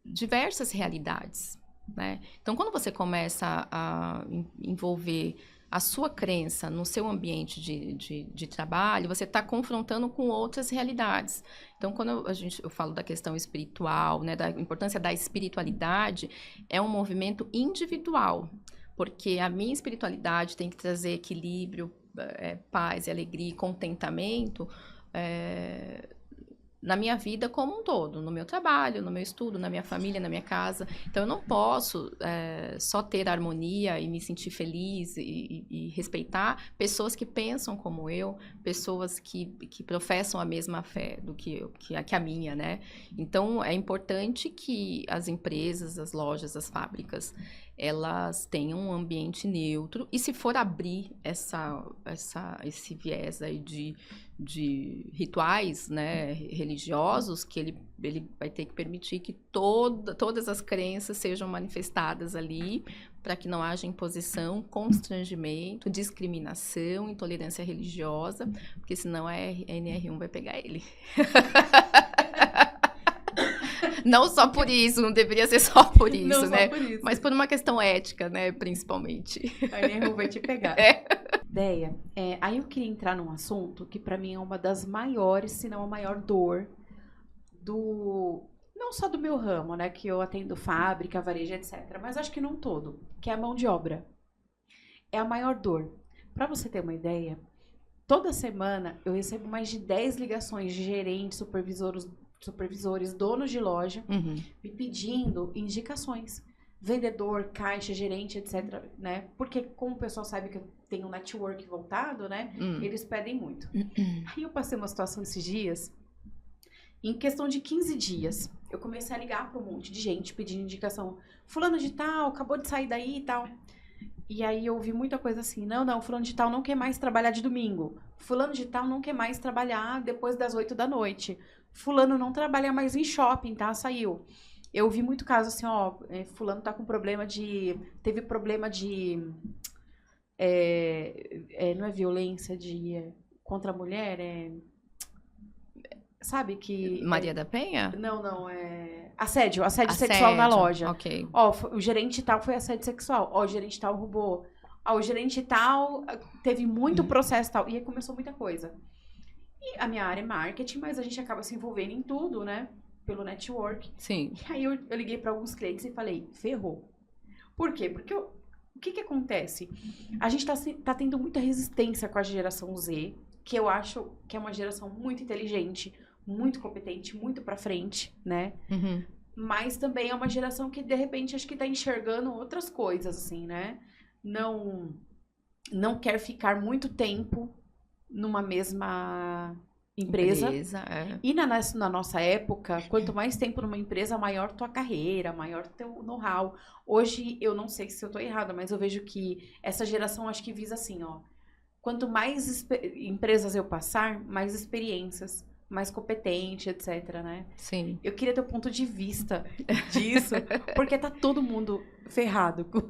diversas realidades, né? Então, quando você começa a envolver a sua crença no seu ambiente de trabalho, você está confrontando com outras realidades. Então, quando eu falo da questão espiritual, né, da importância da espiritualidade, é um movimento individual, porque a minha espiritualidade tem que trazer equilíbrio, paz, alegria e contentamento na minha vida como um todo, no meu trabalho, no meu estudo, na minha família, na minha casa. Então, eu não posso só ter harmonia e me sentir feliz e respeitar pessoas que pensam como eu, pessoas que professam a mesma fé do que a minha, né? Então, é importante que as empresas, as lojas, as fábricas, elas tenham um ambiente neutro. E se for abrir esse viés aí de rituais, né, religiosos, que ele vai ter que permitir que todas as crenças sejam manifestadas ali, para que não haja imposição, constrangimento, discriminação, intolerância religiosa, porque senão a NR1 vai pegar ele. Não só por isso, não deveria ser só por isso, Não né? só por isso. Mas por uma questão ética, né, principalmente. A NRU vai te pegar. É. Ideia. Aí eu queria entrar num assunto que pra mim é uma das maiores, se não a maior dor não só do meu ramo, né, que eu atendo fábrica, varejo, etc, mas acho que não todo, que é a mão de obra. É a maior dor. Pra você ter uma ideia, toda semana eu recebo mais de 10 ligações de gerentes, supervisores, donos de loja, me pedindo indicações. Vendedor, caixa, gerente, etc, né? Porque como o pessoal sabe que eu tenho um network voltado, né? Eles pedem muito. Aí eu passei uma situação esses dias, em questão de 15 dias, eu comecei a ligar para um monte de gente pedindo indicação. Fulano de tal, acabou de sair daí e tal. E aí eu ouvi muita coisa assim, não, fulano de tal não quer mais trabalhar de domingo. Fulano de tal não quer mais trabalhar depois das 8 da noite. Fulano não trabalha mais em shopping, tá? Saiu. Eu ouvi muito caso assim, ó, fulano tá com problema de... Teve problema de... não é violência contra a mulher, sabe que... Maria da Penha? Não, assédio sexual na loja. Ok. Ó, o gerente tal foi assédio sexual. Ó, o gerente tal roubou. Ó, o gerente tal teve muito processo tal. E aí começou muita coisa. E a minha área é marketing, mas a gente acaba se envolvendo em tudo, né? Pelo network. Sim. E aí eu liguei para alguns clientes e falei, ferrou. Por quê? Porque o que acontece? A gente tá tendo muita resistência com a geração Z, que eu acho que é uma geração muito inteligente, muito competente, muito pra frente, né? Mas também é uma geração que, de repente, acho que tá enxergando outras coisas, assim, né? Não quer ficar muito tempo numa mesma empresa. E na nossa época, quanto mais tempo numa empresa, maior tua carreira, maior teu know-how. Hoje, eu não sei se eu tô errada, mas eu vejo que essa geração, acho que visa assim, ó. Quanto mais empresas eu passar, mais experiências, mais competente, etc, né? Sim. Eu queria ter o ponto de vista disso, porque tá todo mundo ferrado com isso.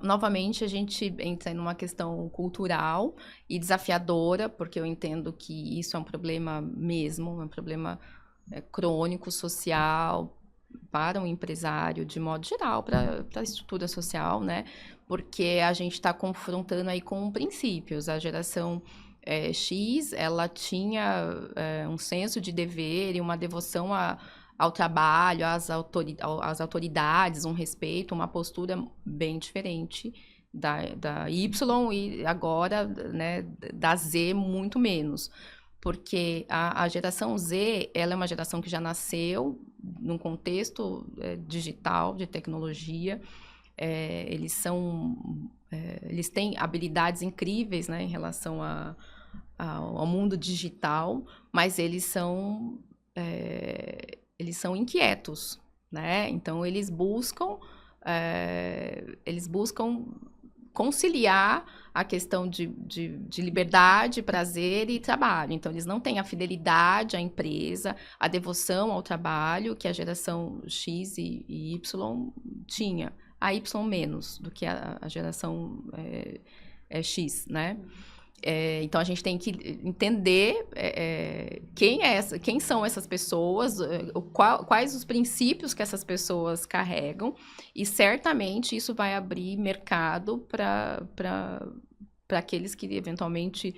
Novamente, a gente entra numa questão cultural e desafiadora, porque eu entendo que isso é um problema mesmo, é um problema crônico, social, para um empresário, de modo geral, para a estrutura social, né? Porque a gente está confrontando aí com princípios. A geração X, ela tinha um senso de dever e uma devoção ao trabalho, às autoridades, um respeito, uma postura bem diferente da Y e agora, né, da Z, muito menos. Porque a geração Z, ela é uma geração que já nasceu num contexto digital, de tecnologia. Eles têm habilidades incríveis, né, em relação ao mundo digital, mas eles são inquietos, né? Então eles buscam conciliar a questão de liberdade, prazer e trabalho. Então, eles não têm a fidelidade à empresa, a devoção ao trabalho que a geração X e Y tinha. A Y menos do que a geração X, né? Então, a gente tem que entender quem são essas pessoas, quais os princípios que essas pessoas carregam, e certamente isso vai abrir mercado para aqueles que eventualmente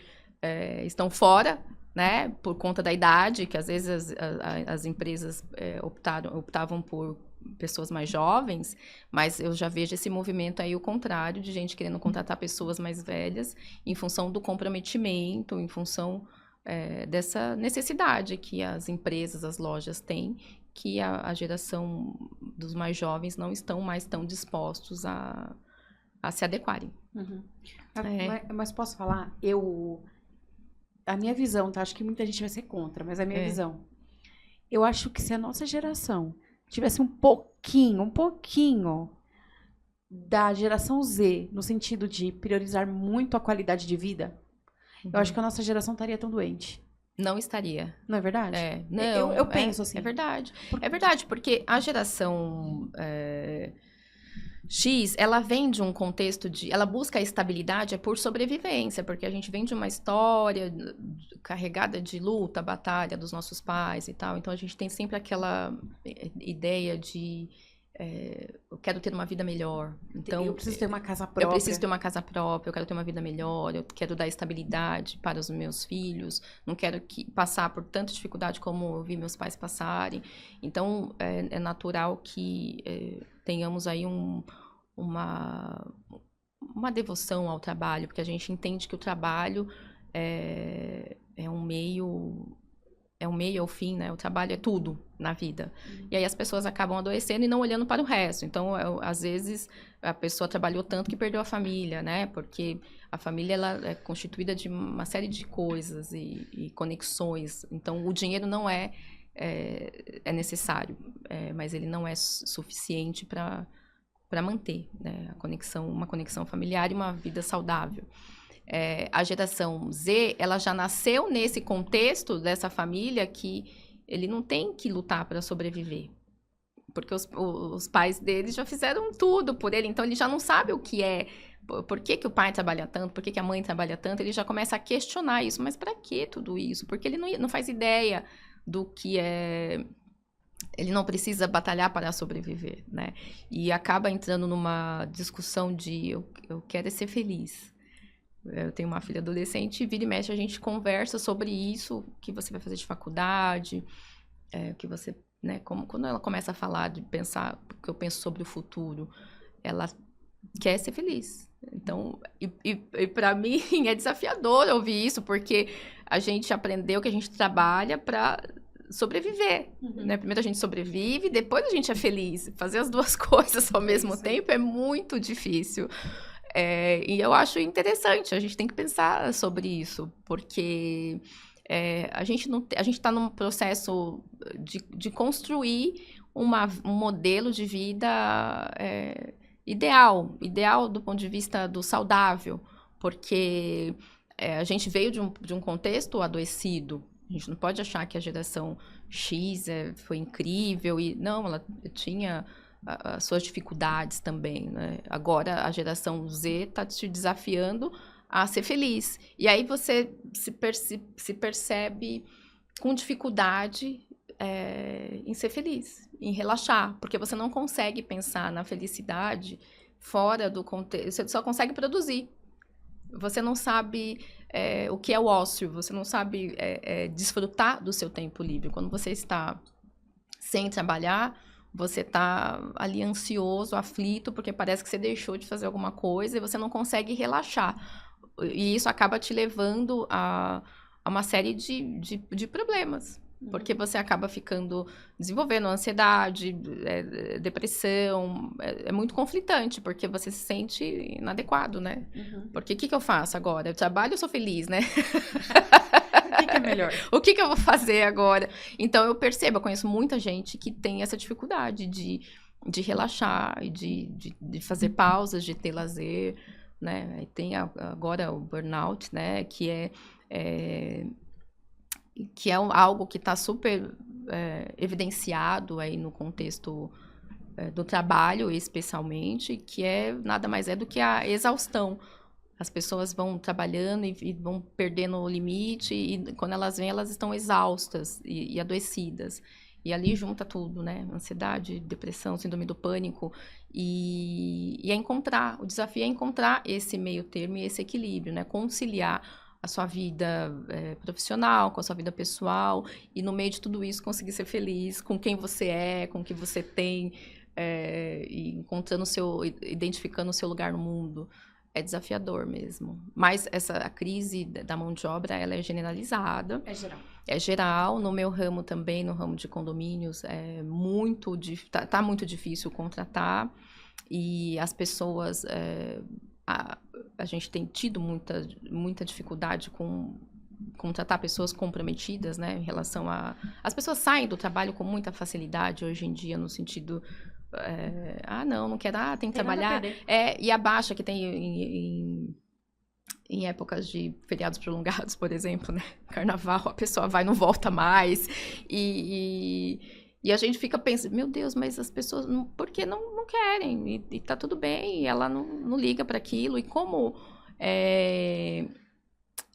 estão fora, né, por conta da idade, que às vezes as empresas optavam por pessoas mais jovens, mas eu já vejo esse movimento aí, o contrário, de gente querendo contratar pessoas mais velhas em função do comprometimento, em função dessa necessidade que as empresas, as lojas têm, que a geração dos mais jovens não estão mais tão dispostos a se adequarem. Uhum. Mas posso falar? A minha visão, tá? Acho que muita gente vai ser contra, mas a minha visão. Eu acho que se a nossa geração tivesse um pouquinho da geração Z, no sentido de priorizar muito a qualidade de vida, eu acho que a nossa geração estaria tão doente. Não estaria. Não é verdade? Não, eu penso assim. É verdade. É verdade, porque a geração X, ela vem de um contexto ela busca a estabilidade por sobrevivência, porque a gente vem de uma história carregada de luta, batalha dos nossos pais e tal. Então, a gente tem sempre aquela ideia de eu quero ter uma vida melhor. Então, eu preciso ter uma casa própria. Eu preciso ter uma casa própria, eu quero ter uma vida melhor, eu quero dar estabilidade para os meus filhos, não quero passar por tanta dificuldade como eu vi meus pais passarem. Então, é natural que tenhamos aí uma devoção ao trabalho, porque a gente entende que o trabalho é um meio ao fim, né? O trabalho é tudo na vida. E aí as pessoas acabam adoecendo e não olhando para o resto. Então, às vezes, a pessoa trabalhou tanto que perdeu a família, né? Porque a família ela é constituída de uma série de coisas e conexões. Então, o dinheiro não é necessário, mas ele não é suficiente para manter, né? Uma conexão familiar e uma vida saudável. A geração Z, ela já nasceu nesse contexto dessa família que ele não tem que lutar para sobreviver. Porque os pais dele já fizeram tudo por ele, então ele já não sabe o que é. Por que o pai trabalha tanto? Por que a mãe trabalha tanto? Ele já começa a questionar isso. Mas para que tudo isso? Porque ele não faz ideia do que é... Ele não precisa batalhar para sobreviver, né? E acaba entrando numa discussão de eu quero ser feliz. Eu tenho uma filha adolescente e vira e mexe a gente conversa sobre isso, o que você vai fazer de faculdade, o que você, né, quando ela começa a falar de pensar, o que eu penso sobre o futuro, ela quer ser feliz. Então, e para mim é desafiador ouvir isso, porque a gente aprendeu que a gente trabalha para sobreviver, né? Primeiro a gente sobrevive, depois a gente é feliz. Fazer as duas coisas ao mesmo tempo é muito difícil. E eu acho interessante, a gente tem que pensar sobre isso, porque a gente está num processo de construir um modelo de vida ideal do ponto de vista do saudável, porque a gente veio de um contexto adoecido. A gente não pode achar que a geração X foi incrível e não, ela tinha as suas dificuldades também, né? Agora a geração Z está te desafiando a ser feliz. E aí você se percebe com dificuldade em ser feliz, em relaxar, porque você não consegue pensar na felicidade fora do contexto, você só consegue produzir. Você não sabe o que é o ócio, você não sabe desfrutar do seu tempo livre. Quando você está sem trabalhar, você está ali ansioso, aflito, porque parece que você deixou de fazer alguma coisa e você não consegue relaxar. E isso acaba te levando a uma série de problemas. Porque você acaba desenvolvendo ansiedade, depressão. É muito conflitante, porque você se sente inadequado, né? Porque o que eu faço agora? Eu trabalho ou sou feliz, né? O que é melhor? O que eu vou fazer agora? Então, eu conheço muita gente que tem essa dificuldade de relaxar, de fazer pausas, de ter lazer, né? E tem agora o burnout, né? Que é algo que está super evidenciado aí no contexto do trabalho, especialmente, que nada mais é do que a exaustão. As pessoas vão trabalhando e vão perdendo o limite, e quando elas vêm, elas estão exaustas e adoecidas. E ali junta tudo, né? Ansiedade, depressão, síndrome do pânico. E o desafio é encontrar esse meio termo e esse equilíbrio, né? Conciliar a sua vida profissional com a sua vida pessoal, e no meio de tudo isso conseguir ser feliz com quem você é, com o que você tem, e identificando o seu lugar no mundo. É desafiador mesmo. Mas a crise da mão de obra, ela é generalizada. É geral. É geral. No meu ramo também, no ramo de condomínios, tá muito difícil contratar. E as pessoas... A gente tem tido muita dificuldade com contratar pessoas comprometidas, né? Em relação a... As pessoas saem do trabalho com muita facilidade hoje em dia, no sentido... não quero, tem que trabalhar. E a baixa que tem em épocas de feriados prolongados, por exemplo, né? Carnaval, a pessoa vai e não volta mais. E a gente fica pensando, meu Deus, mas as pessoas, por que não querem? E tá tudo bem, e ela não liga para aquilo. E como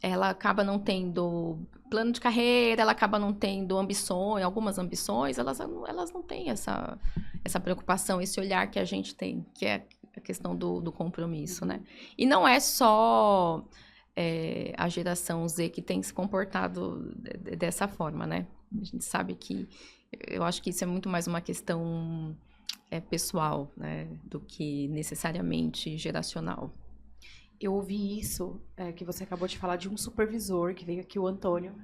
ela acaba não tendo plano de carreira, ela acaba não tendo ambições, algumas ambições, elas não têm essa preocupação, esse olhar que a gente tem, que é a questão do compromisso, né? E não é só a geração Z que tem se comportado dessa forma, né? A gente sabe que, eu acho que isso é muito mais uma questão pessoal, né? Do que necessariamente geracional. Eu ouvi isso, que você acabou de falar, de um supervisor que veio aqui, o Antônio.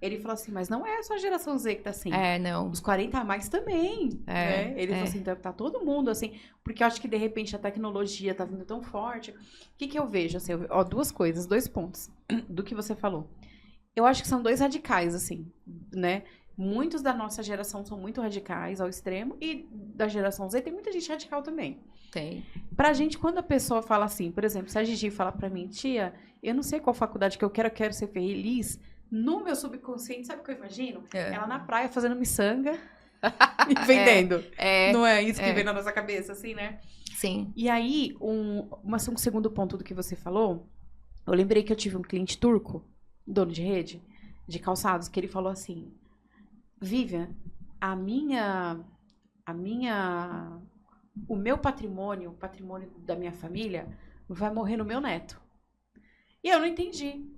Ele falou assim, mas não é só a geração Z que tá assim. Não. Os 40 a mais também, né? Ele falou assim, tá todo mundo assim. Porque eu acho que, de repente, a tecnologia tá vindo tão forte. O que eu vejo, assim? Duas coisas, 2 pontos do que você falou. Eu acho que são 2 radicais, assim, né? Muitos da nossa geração são muito radicais ao extremo. E da geração Z tem muita gente radical também. Tem. Pra gente, quando a pessoa fala assim, por exemplo, se a Gigi fala pra mim, tia, eu não sei qual faculdade que eu quero ser feliz, no meu subconsciente, sabe o que eu imagino? Ela na praia fazendo miçanga e vendendo. Não é isso que vem na nossa cabeça, assim, né? Sim. E aí, um segundo ponto do que você falou, eu lembrei que eu tive um cliente turco, dono de rede, de calçados, que ele falou assim, Vivian, o meu patrimônio, o patrimônio da minha família, vai morrer no meu neto. E eu não entendi.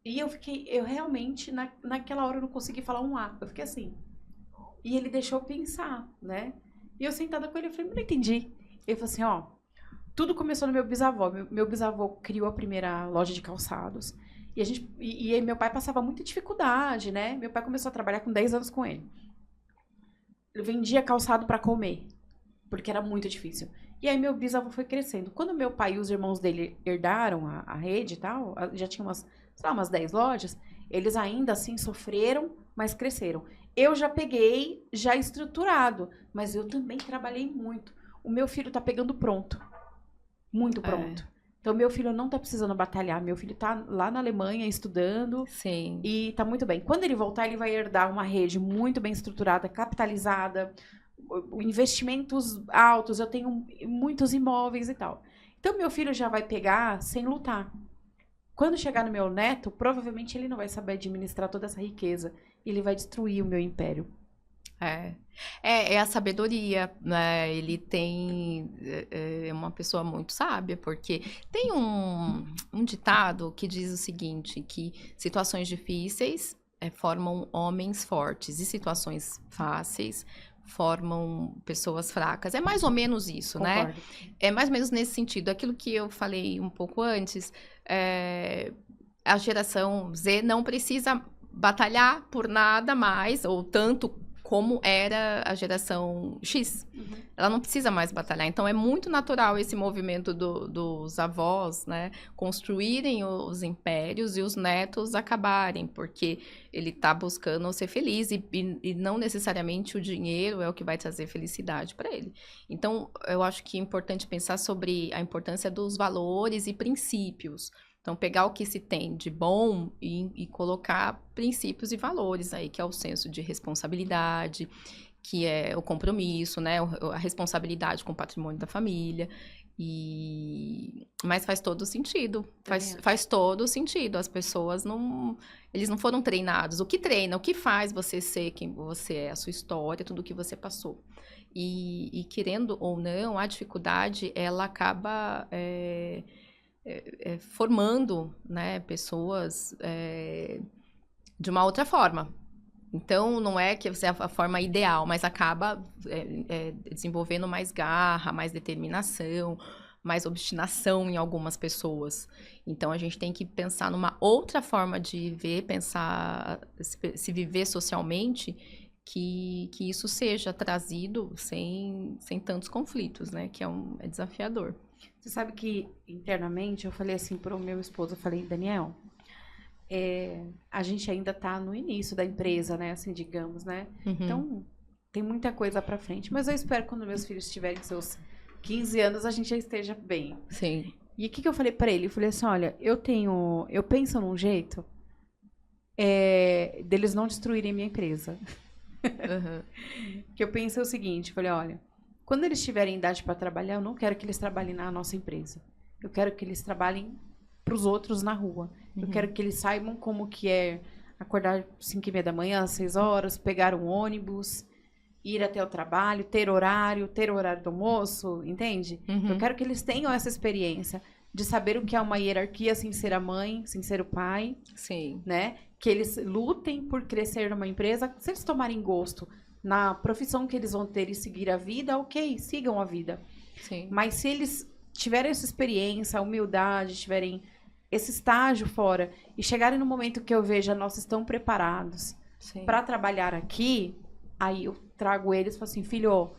E eu realmente, naquela hora, eu não consegui falar um A. Eu fiquei assim. E ele deixou eu pensar, né? E eu sentada com ele, eu falei, não entendi. Ele falou assim, tudo começou no meu bisavô. Meu bisavô criou a primeira loja de calçados. E meu pai passava muita dificuldade, né? Meu pai começou a trabalhar com 10 anos com ele. Ele vendia calçado para comer. Porque era muito difícil. E aí meu bisavô foi crescendo. Quando meu pai e os irmãos dele herdaram a rede e tal, já tinha umas 10 lojas, eles ainda assim sofreram, mas cresceram. Eu já peguei, já estruturado, mas eu também trabalhei muito. O meu filho tá pegando pronto. Muito pronto. Então, meu filho não tá precisando batalhar. Meu filho tá lá na Alemanha estudando. Sim. E tá muito bem. Quando ele voltar, ele vai herdar uma rede muito bem estruturada, capitalizada, investimentos altos, eu tenho muitos imóveis e tal. Então, meu filho já vai pegar sem lutar. Quando chegar no meu neto, provavelmente ele não vai saber administrar toda essa riqueza. Ele vai destruir o meu império. É a sabedoria, né? Ele é uma pessoa muito sábia, porque tem um ditado que diz o seguinte, que situações difíceis formam homens fortes e situações fáceis formam pessoas fracas. É mais ou menos isso, Concordo. né? É mais ou menos nesse sentido. Aquilo que eu falei um pouco antes, a geração Z não precisa batalhar por nada mais, ou tanto como era a geração X. Uhum. Ela não precisa mais batalhar. Então, é muito natural esse movimento dos avós, né? Construírem os impérios e os netos acabarem, porque ele está buscando ser feliz e não necessariamente o dinheiro é o que vai trazer felicidade para ele. Então, eu acho que é importante pensar sobre a importância dos valores e princípios. Então, pegar o que se tem de bom e colocar princípios e valores aí, que é o senso de responsabilidade, que é o compromisso, né? A responsabilidade com o patrimônio da família. Mas faz todo sentido. Faz todo sentido. As pessoas eles não foram treinados. O que treina, o que faz você ser quem você é, a sua história, tudo o que você passou. E querendo ou não, a dificuldade, ela acaba formando, né, pessoas de uma outra forma. Então, não é que você é a forma ideal, mas acaba desenvolvendo mais garra, mais determinação, mais obstinação em algumas pessoas. Então, a gente tem que pensar numa outra forma de ver, se viver socialmente, que isso seja trazido sem tantos conflitos, né? Que é desafiador. Você sabe que, internamente, eu falei assim pro meu esposo, eu falei, Daniel, a gente ainda tá no início da empresa, né, assim, digamos, né? Uhum. Então, tem muita coisa pra frente, mas eu espero que quando meus filhos tiverem seus 15 anos, a gente já esteja bem. Sim. E o que eu falei pra ele? Eu falei assim, olha, eu penso num jeito deles não destruírem minha empresa. Uhum. Que eu pensei o seguinte, falei, olha, quando eles tiverem idade para trabalhar, eu não quero que eles trabalhem na nossa empresa. Eu quero que eles trabalhem para os outros na rua. Eu quero que eles saibam como que é acordar 5:30 da manhã, 6 horas, pegar um ônibus, ir até o trabalho, ter horário do almoço, entende? Eu quero que eles tenham essa experiência de saber o que é uma hierarquia sem ser a mãe, sem ser o pai, Sim. né? Que eles lutem por crescer numa empresa, se eles tomarem gosto na profissão que eles vão ter e seguir a vida, ok, sigam a vida. Sim. Mas se eles tiverem essa experiência, a humildade, tiverem esse estágio fora e chegarem no momento que eu veja, nós estão preparados para trabalhar aqui, aí eu trago eles e falo assim, filho,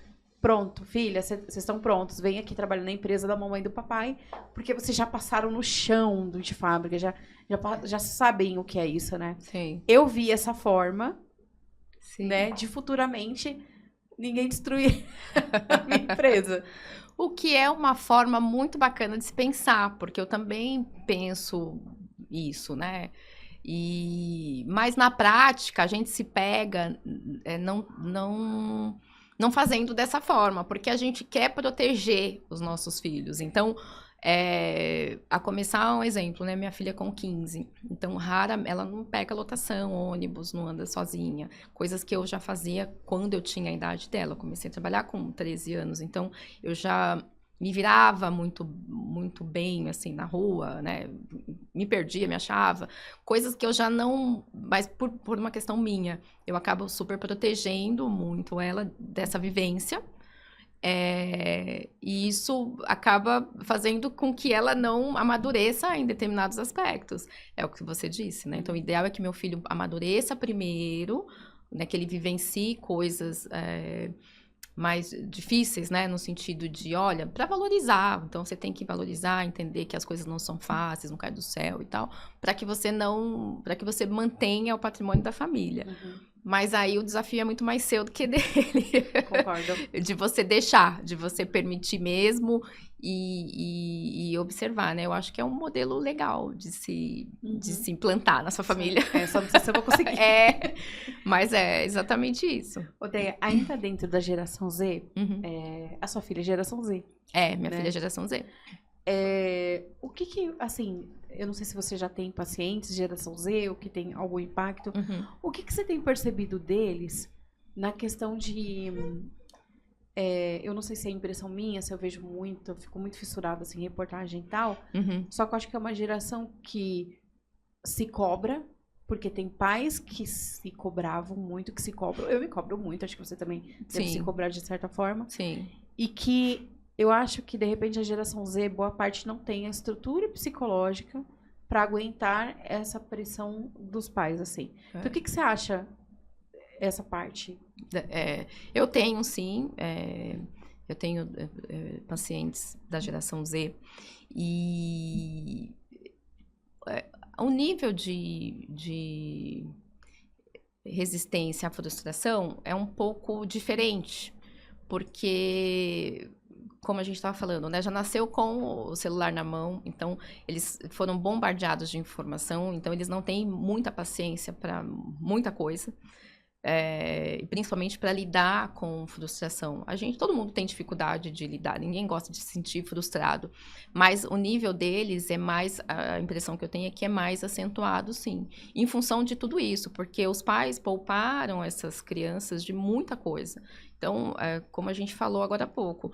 pronto, filha, vocês estão prontos, vem aqui trabalhar na empresa da mamãe e do papai, porque vocês já passaram no chão de fábrica, já sabem o que é isso, né? Sim. Eu vi essa forma, Sim. né, de futuramente ninguém destruir a minha empresa. O que é uma forma muito bacana de se pensar, porque eu também penso isso, né? Mas na prática a gente se pega não fazendo dessa forma, porque a gente quer proteger os nossos filhos. Então, a começar um exemplo, né? Minha filha com 15. Então, ela não pega lotação, ônibus, não anda sozinha. Coisas que eu já fazia quando eu tinha a idade dela. Eu comecei a trabalhar com 13 anos, então eu já me virava muito, muito bem, assim, na rua, né? Me perdia, me achava. Coisas que eu já não... Mas por uma questão minha, eu acabo super protegendo muito ela dessa vivência. E isso acaba fazendo com que ela não amadureça em determinados aspectos. É o que você disse, né? Então, o ideal é que meu filho amadureça primeiro, né? Que ele vivencie coisas mais difíceis, né? No sentido de, olha, para valorizar. Então, você tem que valorizar, entender que as coisas não são fáceis, não caem do céu e tal, para que você mantenha o patrimônio da família. Mas aí o desafio é muito mais seu do que dele. Concordo. De você deixar, de você permitir mesmo e observar, né? Eu acho que é um modelo legal de se implantar na sua família. Só não sei se eu vou conseguir. Mas é exatamente isso. Odeia, ainda dentro da geração Z, a sua filha é geração Z. Minha filha é geração Z. O que, assim, eu não sei se você já tem pacientes de geração Z, ou que tem algum impacto. O que você tem percebido deles na questão de... eu não sei se é impressão minha, se eu vejo muito, eu fico muito fissurada assim, em reportagem e tal. Só que eu acho que é uma geração que se cobra, porque tem pais que se cobravam muito, que se cobram. Eu me cobro muito, acho que você também deve se cobrar de certa forma. Sim. E que eu acho que, de repente, a geração Z, boa parte, não tem a estrutura psicológica para aguentar essa pressão dos pais, assim. Então, o que você acha essa parte? Eu tenho, sim. Eu tenho pacientes da geração Z. E o nível de resistência à frustração é um pouco diferente. Porque... como a gente estava falando, né? Já nasceu com o celular na mão, então eles foram bombardeados de informação, então eles não têm muita paciência para muita coisa, principalmente para lidar com frustração. Todo mundo tem dificuldade de lidar, ninguém gosta de se sentir frustrado, mas o nível deles é mais, a impressão que eu tenho é que é mais acentuado, sim, em função de tudo isso, porque os pais pouparam essas crianças de muita coisa. Então, como a gente falou agora há pouco,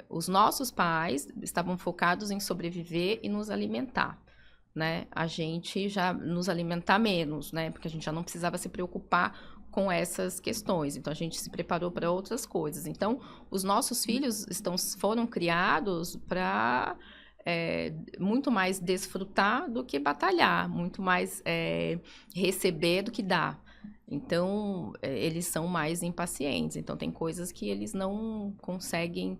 os nossos pais estavam focados em sobreviver e nos alimentar, né? A gente já nos alimentar menos, né? Porque a gente já não precisava se preocupar com essas questões. Então, a gente se preparou para outras coisas. Então, os nossos filhos foram criados para muito mais desfrutar do que batalhar, muito mais receber do que dar. Então, eles são mais impacientes. Então, tem coisas que eles não conseguem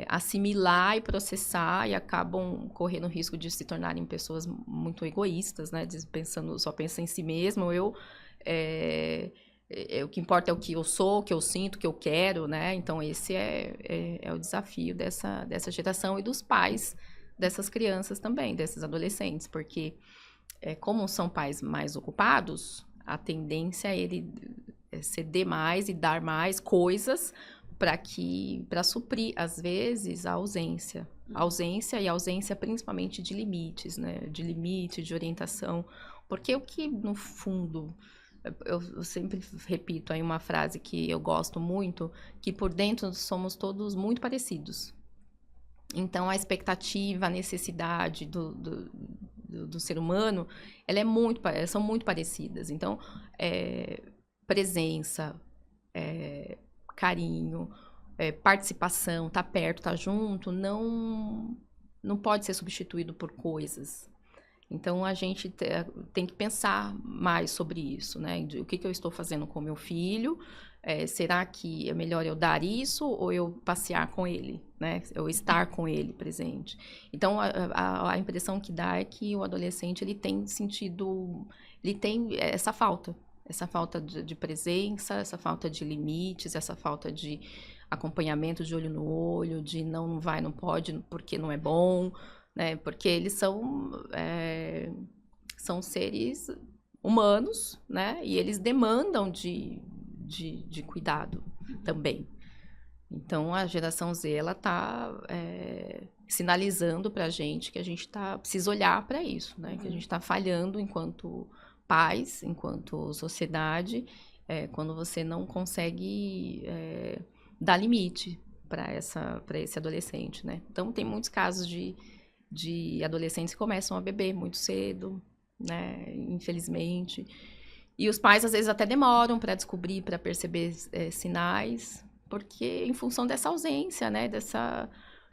assimilar e processar e acabam correndo o risco de se tornarem pessoas muito egoístas, né? Só pensam em si mesmo. O que importa é o que eu sou, o que eu sinto, o que eu quero, né? Então, esse é o desafio dessa geração e dos pais dessas crianças também, desses adolescentes. Porque, como são pais mais ocupados... a tendência é ele ceder mais e dar mais coisas para suprir, às vezes, a ausência. A ausência e a ausência principalmente de limites, né? De limite, de orientação. Porque o que, no fundo, eu sempre repito aí uma frase que eu gosto muito, que por dentro somos todos muito parecidos. Então, a expectativa, a necessidade do ser humano, são muito parecidas. Então, presença, carinho, participação, estar perto, estar junto, não pode ser substituído por coisas. Então, a gente tem que pensar mais sobre isso, né? O que eu estou fazendo com meu filho? Será que é melhor eu dar isso ou eu passear com ele, né? Eu estar com ele presente. Então, a impressão que dá é que o adolescente, ele tem essa falta de presença, essa falta de limites, essa falta de acompanhamento de olho no olho, de não vai, não pode, porque não é bom, né? Porque eles são seres humanos, né? E eles demandam de cuidado também. Então, a geração Z, ela está sinalizando para a gente que a gente precisa olhar para isso, né? Que a gente está falhando enquanto pais, enquanto sociedade, quando você não consegue dar limite para esse adolescente, né? Então, tem muitos casos de adolescentes que começam a beber muito cedo, né? Infelizmente. E os pais, às vezes, até demoram para descobrir, para perceber sinais, porque em função dessa ausência, né?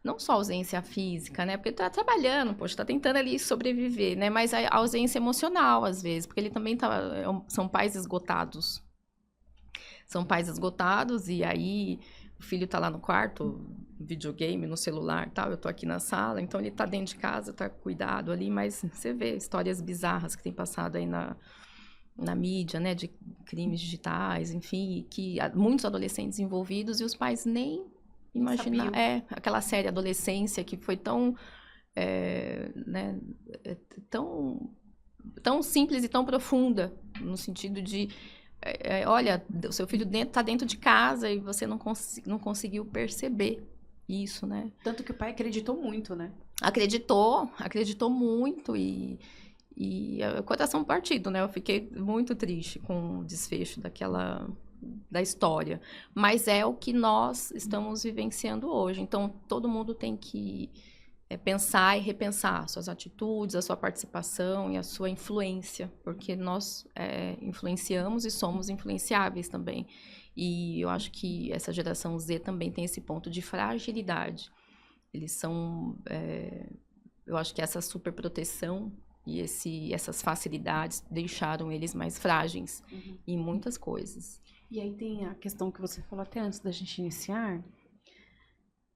Não só ausência física, né? Porque tá trabalhando, poxa, tá tentando ali sobreviver, né? Mas a ausência emocional, às vezes, porque ele também são pais esgotados. São pais esgotados e aí o filho tá lá no quarto, videogame, no celular e tal, eu tô aqui na sala, então ele tá dentro de casa, tá cuidado ali, mas você vê histórias bizarras que tem passado aí na mídia, né, de crimes digitais, enfim, que há muitos adolescentes envolvidos e os pais nem imaginaram. Aquela série Adolescência que foi tão, né, tão simples e tão profunda, no sentido de, olha, o seu filho tá dentro de casa e você não conseguiu perceber isso, né? Tanto que o pai acreditou muito, né? Acreditou muito e o coração partido, né? Eu fiquei muito triste com o desfecho da história. Mas é o que nós estamos vivenciando hoje. Então, todo mundo tem que pensar e repensar suas atitudes, a sua participação e a sua influência. Porque nós influenciamos e somos influenciáveis também. E eu acho que essa geração Z também tem esse ponto de fragilidade. Eles são... eu acho que essa superproteção e essas facilidades deixaram eles mais frágeis em muitas coisas. E aí tem a questão que você falou até antes da gente iniciar,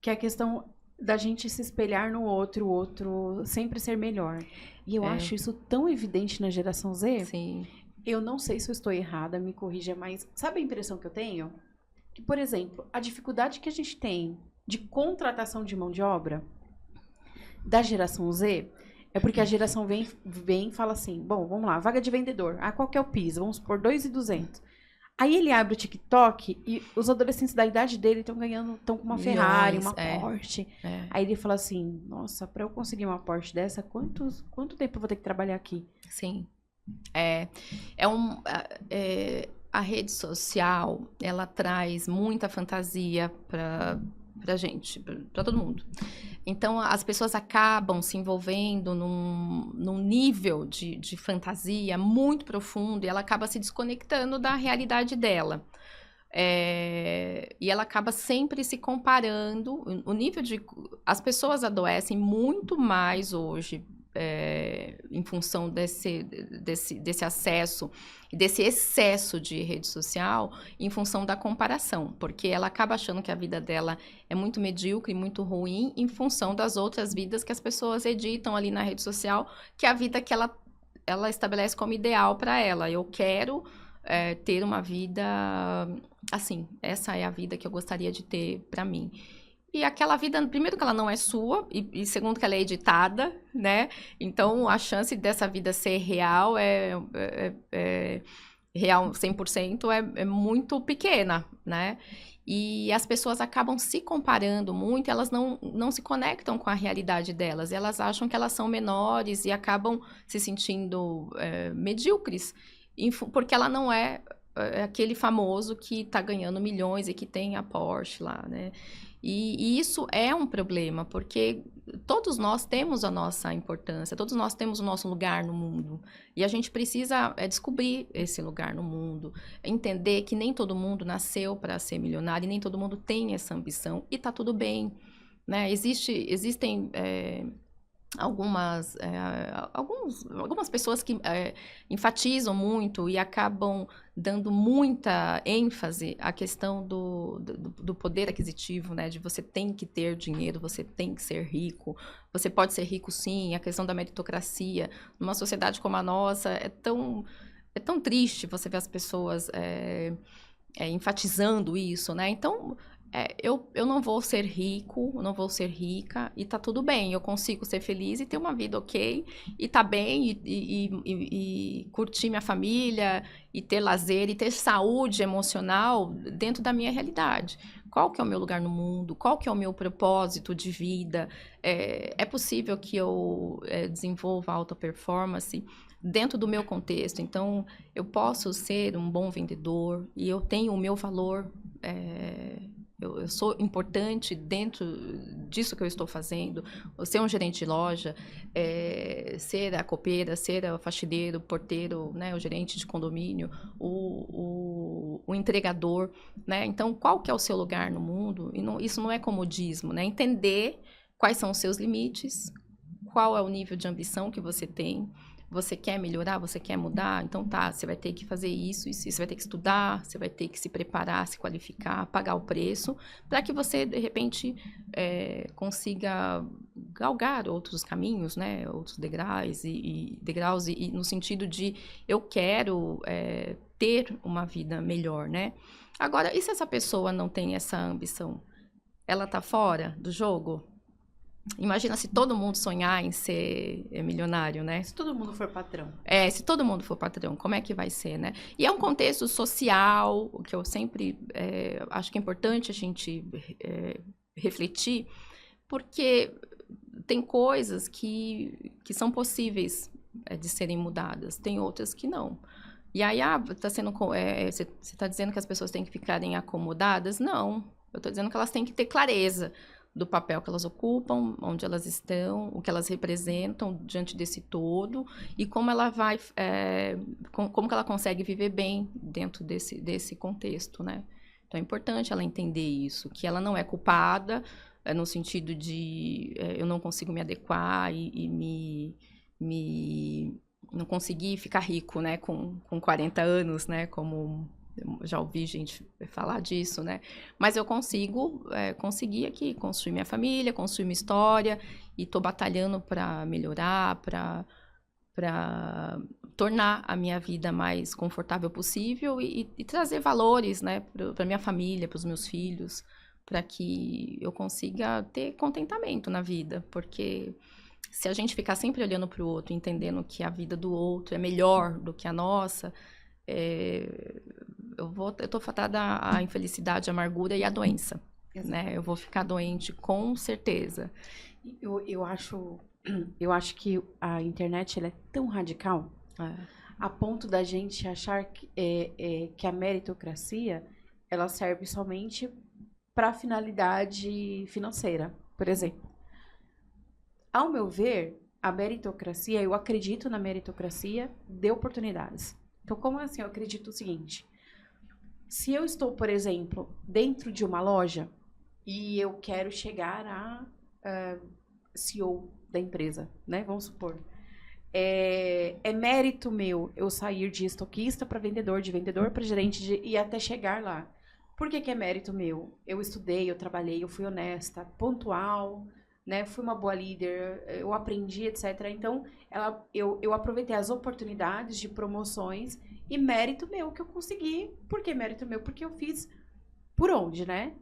que é a questão da gente se espelhar no outro, o outro sempre ser melhor. E eu acho isso tão evidente na geração Z. Sim. Eu não sei se eu estou errada, me corrija, mas sabe a impressão que eu tenho? Que, por exemplo, a dificuldade que a gente tem de contratação de mão de obra da geração Z é porque a geração vem e fala assim, bom, vamos lá, vaga de vendedor. Qual que é o piso? Vamos supor 2.200. Aí ele abre o TikTok e os adolescentes da idade dele estão com uma Ferrari, uma Porsche. Aí ele fala assim, nossa, para eu conseguir uma Porsche dessa, quanto tempo eu vou ter que trabalhar aqui? Sim. A rede social, ela traz muita fantasia pra gente, pra todo mundo. Então, as pessoas acabam se envolvendo num nível de fantasia muito profundo e ela acaba se desconectando da realidade dela. E ela acaba sempre se comparando. O nível as pessoas adoecem muito mais hoje em função desse acesso e desse excesso de rede social, em função da comparação, porque ela acaba achando que a vida dela é muito medíocre, muito ruim, em função das outras vidas que as pessoas editam ali na rede social, que é a vida que ela estabelece como ideal para ela. Eu quero ter uma vida assim, essa é a vida que eu gostaria de ter para mim. E aquela vida, primeiro que ela não é sua, e segundo que ela é editada, né? Então, a chance dessa vida ser real real 100% é muito pequena, né? E as pessoas acabam se comparando muito, elas não se conectam com a realidade delas, elas acham que elas são menores e acabam se sentindo medíocres, porque ela não é aquele famoso que está ganhando milhões e que tem a Porsche lá, né? E isso é um problema, porque todos nós temos a nossa importância, todos nós temos o nosso lugar no mundo. E a gente precisa descobrir esse lugar no mundo, entender que nem todo mundo nasceu para ser milionário, e nem todo mundo tem essa ambição, e tá tudo bem, né? Existem algumas pessoas que enfatizam muito e acabam dando muita ênfase à questão do poder aquisitivo, né? De você tem que ter dinheiro, você tem que ser rico, você pode ser rico sim, a questão da meritocracia. Numa sociedade como a nossa, é tão triste você ver as pessoas enfatizando isso, né? Então, eu não vou ser rico, não vou ser rica, e tá tudo bem, eu consigo ser feliz e ter uma vida ok, e tá bem, e curtir minha família, e ter lazer, e ter saúde emocional dentro da minha realidade. Qual que é o meu lugar no mundo? Qual que é o meu propósito de vida? É possível que eu desenvolva alta performance dentro do meu contexto. Então, eu posso ser um bom vendedor, e eu tenho o meu valor, eu sou importante dentro disso que eu estou fazendo. Ser um gerente de loja, ser a copeira, ser o faxineiro, o porteiro, né, o gerente de condomínio, o entregador, né? Então, qual que é o seu lugar no mundo? E isso não é comodismo, né? Entender quais são os seus limites, qual é o nível de ambição que você tem. Você quer melhorar, você quer mudar? Então tá, você vai ter que fazer isso, você vai ter que estudar, você vai ter que se preparar, se qualificar, pagar o preço, para que você, de repente, consiga galgar outros caminhos, né? Outros degraus, e no sentido de eu quero ter uma vida melhor, né? Agora, e se essa pessoa não tem essa ambição? Ela tá fora do jogo? Imagina se todo mundo sonhar em ser milionário, né? Se todo mundo for patrão. Se todo mundo for patrão, como é que vai ser, né? E é um contexto social, o que eu sempre acho que é importante a gente refletir, porque tem coisas que são possíveis de serem mudadas, tem outras que não. E aí, você está dizendo que as pessoas têm que ficarem acomodadas? Não, eu estou dizendo que elas têm que ter clareza do papel que elas ocupam, onde elas estão, o que elas representam diante desse todo, e como ela vai, como que ela consegue viver bem dentro desse contexto, né? Então é importante ela entender isso, que ela não é culpada, no sentido de eu não consigo me adequar e não conseguir ficar rico, né, com 40 anos, né, como eu já ouvi gente falar disso, né? Mas eu consegui aqui construir minha família, construir minha história, e estou batalhando para melhorar, para tornar a minha vida mais confortável possível e trazer valores, né, para minha família, para os meus filhos, para que eu consiga ter contentamento na vida, porque se a gente ficar sempre olhando para o outro, entendendo que a vida do outro é melhor do que a nossa, eu tô fatada à infelicidade, à amargura e à doença, né? Eu vou ficar doente com certeza. Eu acho que a internet ela é tão radical a ponto da gente achar que a meritocracia ela serve somente para finalidade financeira, por exemplo. Ao meu ver, a meritocracia, eu acredito na meritocracia de oportunidades. Então, como assim? Eu acredito o seguinte: se eu estou, por exemplo, dentro de uma loja e eu quero chegar a CEO da empresa, né? Vamos supor. É mérito meu eu sair de estoquista para vendedor, de vendedor para gerente e até chegar lá. Por que é mérito meu? Eu estudei, eu trabalhei, eu fui honesta, pontual, né? Fui uma boa líder, eu aprendi, etc. Então, eu aproveitei as oportunidades de promoções e mérito meu que eu consegui. Por que mérito meu? Porque eu fiz por onde, né?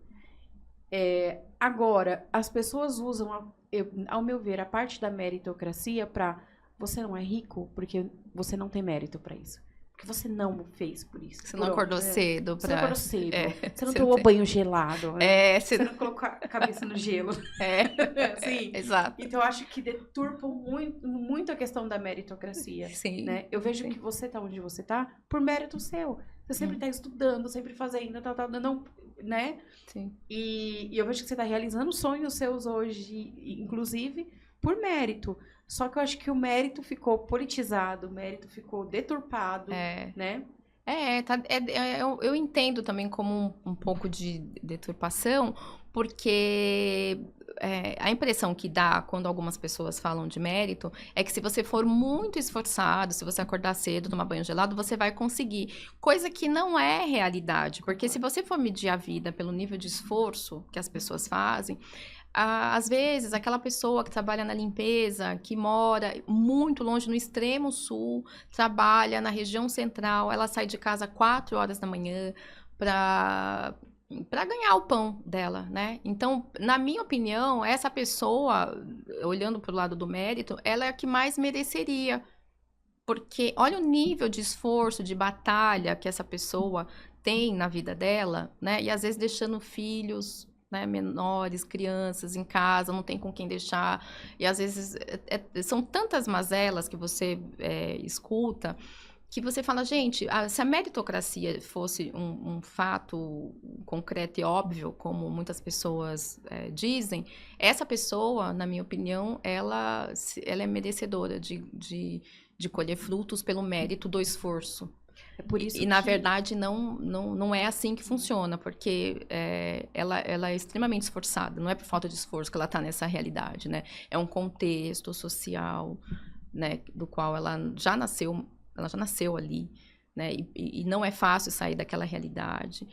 Agora, as pessoas usam, ao meu ver, a parte da meritocracia para você não é rico porque você não tem mérito para isso. que você não fez por isso? Você não acordou cedo Você não acordou cedo. Você não você tomou banho gelado. você Você não colocou a cabeça no gelo. Sim. Exato. Então, eu acho que deturpa muito a questão da meritocracia. Sim. Né? Eu vejo que você tá onde você tá por mérito seu. Você sempre tá estudando, sempre fazendo, não, né? Sim. E eu vejo que você tá realizando sonhos seus hoje, inclusive, por mérito. Só que eu acho que o mérito ficou politizado, o mérito ficou deturpado, né? Eu entendo também como um pouco de deturpação, porque a impressão que dá quando algumas pessoas falam de mérito é que se você for muito esforçado, se você acordar cedo, tomar banho gelado, você vai conseguir. Coisa que não é realidade, porque se você for medir a vida pelo nível de esforço que as pessoas fazem, às vezes, aquela pessoa que trabalha na limpeza, que mora muito longe, no extremo sul, trabalha na região central, ela sai de casa 4 horas da manhã para ganhar o pão dela, né? Então, na minha opinião, essa pessoa, olhando para o lado do mérito, ela é a que mais mereceria. Porque olha o nível de esforço, de batalha que essa pessoa tem na vida dela, né? E às vezes deixando filhos, né, menores, crianças em casa, não tem com quem deixar. E às vezes são tantas mazelas que você escuta que você fala, gente, se a meritocracia fosse um fato concreto e óbvio, como muitas pessoas dizem, essa pessoa, na minha opinião, ela é merecedora de colher frutos pelo mérito do esforço. É por isso na verdade, não é assim que funciona, porque ela é extremamente esforçada. Não é por falta de esforço que ela está nessa realidade, né? É um contexto social, né, do qual ela já nasceu ali, né? E não é fácil sair daquela realidade.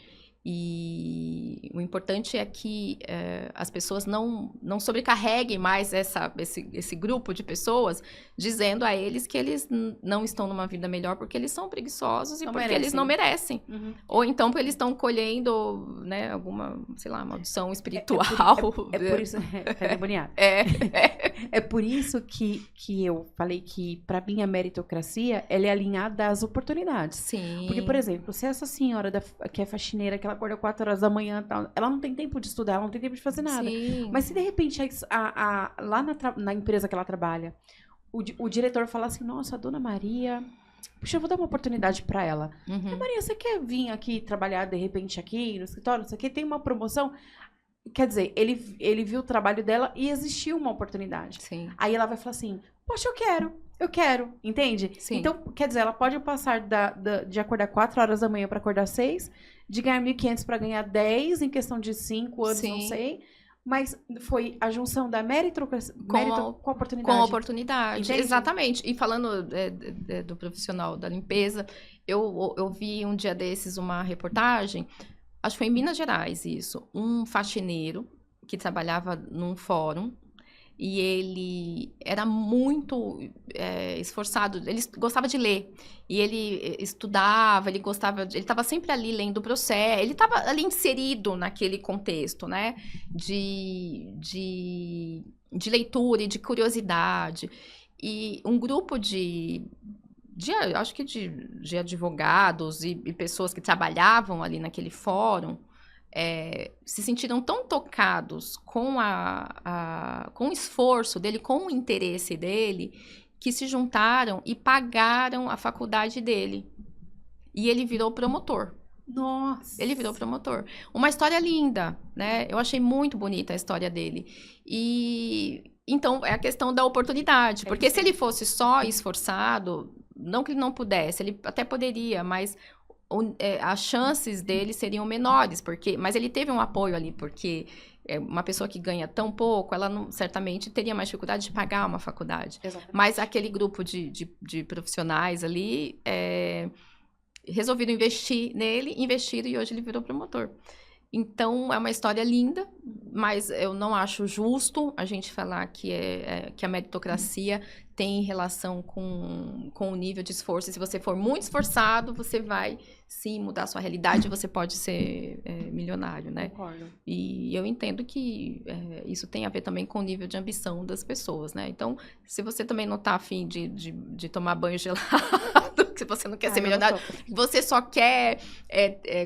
E o importante é que as pessoas não sobrecarreguem mais esse grupo de pessoas, dizendo a eles que eles não estão numa vida melhor porque eles são preguiçosos e porque eles não merecem. Uhum. Ou então porque eles estão colhendo, né, alguma, sei lá, maldição espiritual. É por isso... É por isso que eu falei que, para mim, a meritocracia, ela é alinhada às oportunidades. Sim. Porque, por exemplo, se essa senhora que é faxineira, que ela acorda 4 horas da manhã, ela não tem tempo de estudar, ela não tem tempo de fazer nada. Sim. Mas se, de repente, lá na empresa que ela trabalha, o diretor fala assim, nossa, a dona Maria... Puxa, eu vou dar uma oportunidade para ela. Uhum. Maria, você quer vir aqui trabalhar, de repente, aqui no escritório? Não sei o quê, tem uma promoção... Quer dizer, ele viu o trabalho dela e existiu uma oportunidade. Sim. Aí ela vai falar assim, poxa, eu quero, entende? Sim. Então, quer dizer, ela pode passar de acordar 4 horas da manhã para acordar 6, de ganhar 1.500 para ganhar 10, em questão de 5 anos, Sim. não sei. Mas foi a junção da meritocracia com a oportunidade. Com a oportunidade, entende? Exatamente. E falando do profissional da limpeza, eu vi um dia desses uma reportagem, acho que foi em Minas Gerais isso, um faxineiro que trabalhava num fórum e ele era muito esforçado, ele gostava de ler e ele estudava, ele estava sempre ali lendo o processo, ele estava ali inserido naquele contexto, né, de leitura e de curiosidade. E um grupo acho que de advogados e pessoas que trabalhavam ali naquele fórum se sentiram tão tocados com o esforço dele, com o interesse dele, que se juntaram e pagaram a faculdade dele. E ele virou promotor. Nossa! Ele virou promotor. Uma história linda, né? Eu achei muito bonita a história dele. E então é a questão da oportunidade, porque se ele fosse só esforçado, não que ele não pudesse, ele até poderia, mas as chances dele seriam menores, mas ele teve um apoio ali, porque uma pessoa que ganha tão pouco, ela certamente teria mais dificuldade de pagar uma faculdade. Exatamente. Mas aquele grupo de profissionais ali resolveram investir nele, investiram e hoje ele virou promotor. Então, é uma história linda, mas eu não acho justo a gente falar que a meritocracia tem relação com o nível de esforço. E se você for muito esforçado, você vai, sim, mudar a sua realidade e você pode ser milionário, né? Concordo. E eu entendo que isso tem a ver também com o nível de ambição das pessoas, né? Então, se você também não tá afim de tomar banho gelado, se você não quer ser milionário, você só quer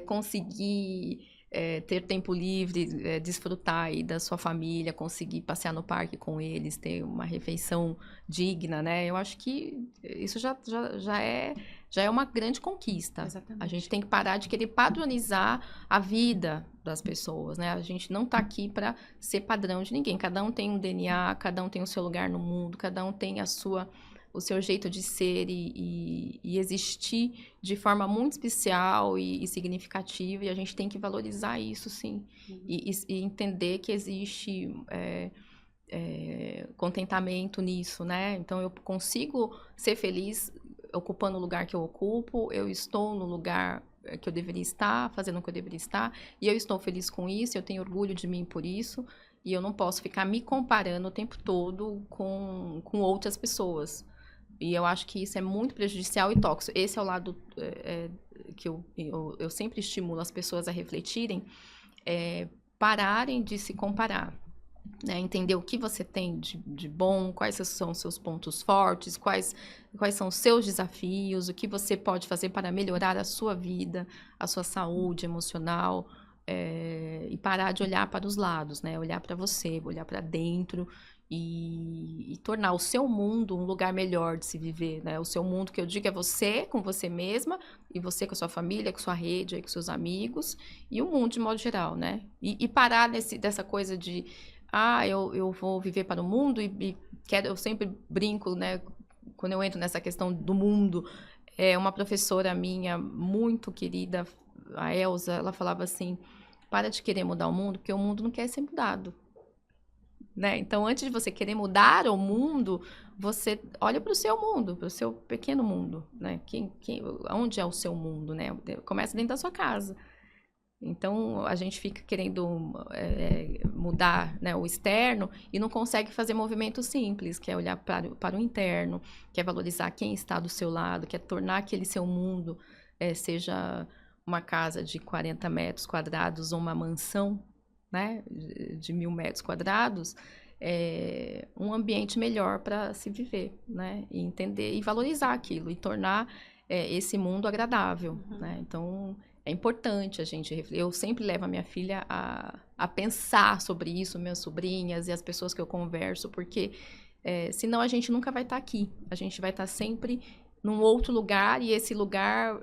conseguir... ter tempo livre, desfrutar aí da sua família, conseguir passear no parque com eles, ter uma refeição digna, né? Eu acho que isso já é uma grande conquista. Exatamente. A gente tem que parar de querer padronizar a vida das pessoas, né? A gente não tá aqui para ser padrão de ninguém. Cada um tem um DNA, cada um tem o seu lugar no mundo, cada um tem o seu jeito de ser e existir de forma muito especial e significativa, e a gente tem que valorizar isso, sim, e entender que existe contentamento nisso, né? Então, eu consigo ser feliz ocupando o lugar que eu ocupo, eu estou no lugar que eu deveria estar, fazendo o que eu deveria estar, e eu estou feliz com isso, eu tenho orgulho de mim por isso, e eu não posso ficar me comparando o tempo todo com outras pessoas. E eu acho que isso é muito prejudicial e tóxico. Esse é o lado que eu sempre estimulo as pessoas a refletirem, pararem de se comparar. Né? Entender o que você tem de bom, quais são os seus pontos fortes, quais são os seus desafios, o que você pode fazer para melhorar a sua vida, a sua saúde emocional, e parar de olhar para os lados, né? Olhar para você, olhar para dentro e tornar o seu mundo um lugar melhor de se viver, né? O seu mundo, que eu digo, é você com você mesma, e você com a sua família, com a sua rede, com seus amigos, e o mundo de modo geral, né? E parar dessa coisa de eu vou viver para o mundo e quero, eu sempre brinco, né? Quando eu entro nessa questão do mundo, uma professora minha muito querida, a Elza, ela falava assim: para de querer mudar o mundo, porque o mundo não quer ser mudado. Né? Então, antes de você querer mudar o mundo, você olha para o seu mundo, para o seu pequeno mundo, né? Onde é o seu mundo, né? Começa dentro da sua casa. Então, a gente fica querendo mudar, né, o externo e não consegue fazer movimento simples, que é olhar para o interno, que é valorizar quem está do seu lado, que é tornar aquele seu mundo, seja uma casa de 40 metros quadrados ou uma mansão, né, de 1.000 metros quadrados, um ambiente melhor para se viver, né, e entender e valorizar aquilo e tornar esse mundo agradável, né? Então, é importante a gente refletir. Eu sempre levo a minha filha a pensar sobre isso, minhas sobrinhas e as pessoas que eu converso, porque senão a gente nunca vai estar aqui. A gente vai estar sempre num outro lugar, e esse lugar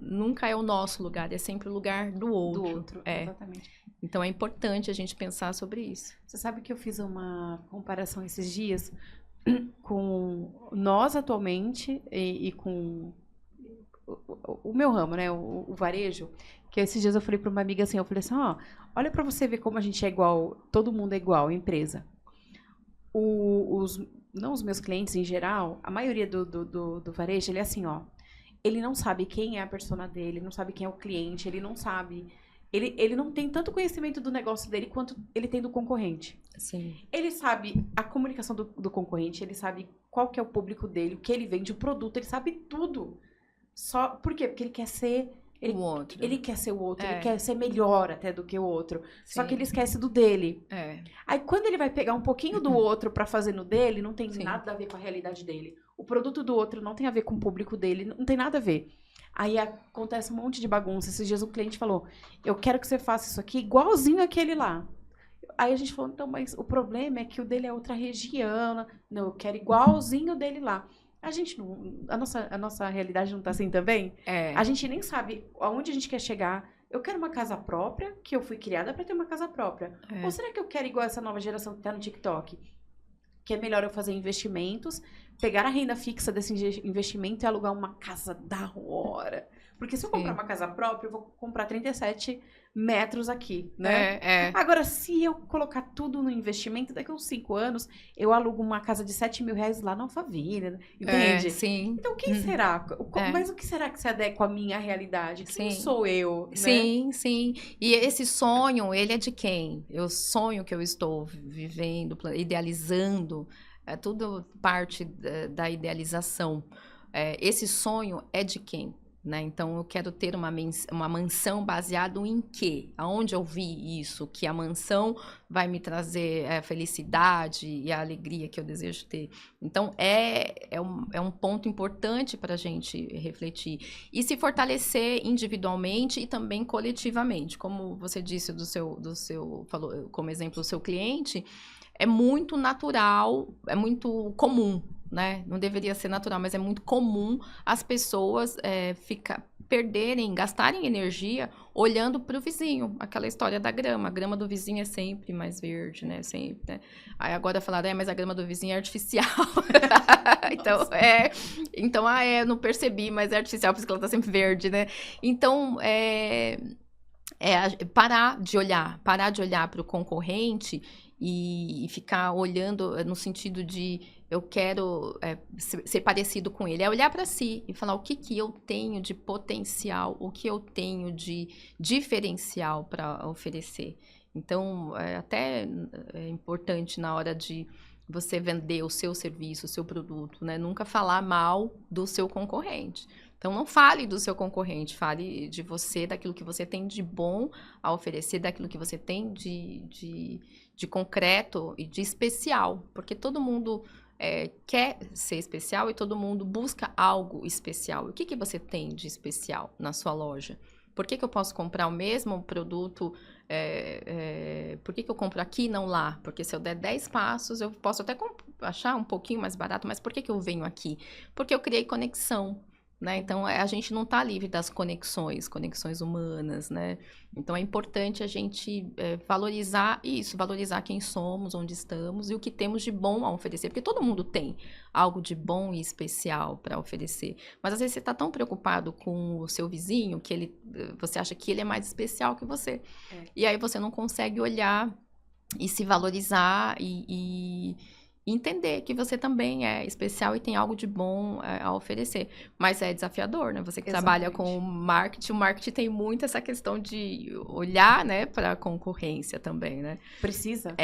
nunca é o nosso lugar, é sempre o lugar do outro. Do outro, exatamente. Então, é importante a gente pensar sobre isso. Você sabe que eu fiz uma comparação esses dias com nós atualmente e com o meu ramo, né, o varejo, que esses dias eu falei para uma amiga assim, eu falei assim, olha para você ver como a gente é igual, todo mundo é igual, empresa. Não os meus clientes em geral, a maioria do varejo, ele é assim, ele não sabe quem é a persona dele, não sabe quem é o cliente, ele não sabe, ele não tem tanto conhecimento do negócio dele quanto ele tem do concorrente. Sim. Ele sabe a comunicação do concorrente, ele sabe qual que é o público dele, o que ele vende, o produto, ele sabe tudo. Por quê? Porque ele quer ser o outro. Ele quer ser o outro, ele quer ser melhor até do que o outro. Sim. Só que ele esquece do dele. Aí quando ele vai pegar um pouquinho do outro pra fazer no dele, não tem nada a ver com a realidade dele. O produto do outro não tem a ver com o público dele, não tem nada a ver. Aí acontece um monte de bagunça. Esses dias um cliente falou, eu quero que você faça isso aqui igualzinho aquele lá. Aí a gente falou, então, mas o problema é que o dele é outra região. Não, eu quero igualzinho o dele lá. A gente não, a nossa realidade não tá assim também? A gente nem sabe aonde a gente quer chegar. Eu quero uma casa própria, que eu fui criada para ter uma casa própria. Ou será que eu quero igual essa nova geração que tá no TikTok? Que é melhor eu fazer investimentos, pegar a renda fixa desse investimento e alugar uma casa da hora. Porque se eu comprar uma casa própria, eu vou comprar 37 metros aqui, né? Agora, se eu colocar tudo no investimento, daqui a uns 5 anos, eu alugo uma casa de 7 mil reais lá na Alphaville, entende? Sim. Então, quem será? Mas o que será que se adequa à minha realidade? Quem sou eu, né? Sim. E esse sonho, ele é de quem? O sonho que eu estou vivendo, idealizando, é tudo parte da idealização. Esse sonho é de quem? Né? Então, eu quero ter uma mansão baseada em quê? Aonde eu vi isso? Que a mansão vai me trazer a felicidade e a alegria que eu desejo ter. Então, é um ponto importante para a gente refletir. E se fortalecer individualmente e também coletivamente. Como você disse falou como exemplo, o seu cliente, é muito natural, é muito comum, né? Não deveria ser natural, mas é muito comum as pessoas gastarem energia olhando para o vizinho. Aquela história da grama. A grama do vizinho é sempre mais verde, né? Sempre, né? Aí agora falaram, mas a grama do vizinho é artificial. Então, eu não percebi, mas é artificial, por isso que ela tá sempre verde, né? Então, parar de olhar para o concorrente e ficar olhando no sentido de eu quero ser parecido com ele. É olhar para si e falar o que eu tenho de potencial, o que eu tenho de diferencial para oferecer. Então, até é importante na hora de você vender o seu serviço, o seu produto, né? Nunca falar mal do seu concorrente. Então, não fale do seu concorrente, fale de você, daquilo que você tem de bom a oferecer, daquilo que você tem de concreto e de especial. Porque todo mundo quer ser especial e todo mundo busca algo especial. O que você tem de especial na sua loja? Por que eu posso comprar o mesmo produto? Por que eu compro aqui e não lá? Porque se eu der 10 passos, eu posso até achar um pouquinho mais barato, mas por que eu venho aqui? Porque eu criei conexão. Né? Então, a gente não está livre das conexões humanas, né? Então, é importante a gente valorizar isso, valorizar quem somos, onde estamos e o que temos de bom a oferecer, porque todo mundo tem algo de bom e especial para oferecer. Mas, às vezes, você está tão preocupado com o seu vizinho que você acha que ele é mais especial que você. E aí, você não consegue olhar e se valorizar e entender que você também é especial e tem algo de bom a oferecer. Mas é desafiador, né? Você que trabalha com marketing, o marketing tem muito essa questão de olhar, né, para a concorrência também, né? Precisa.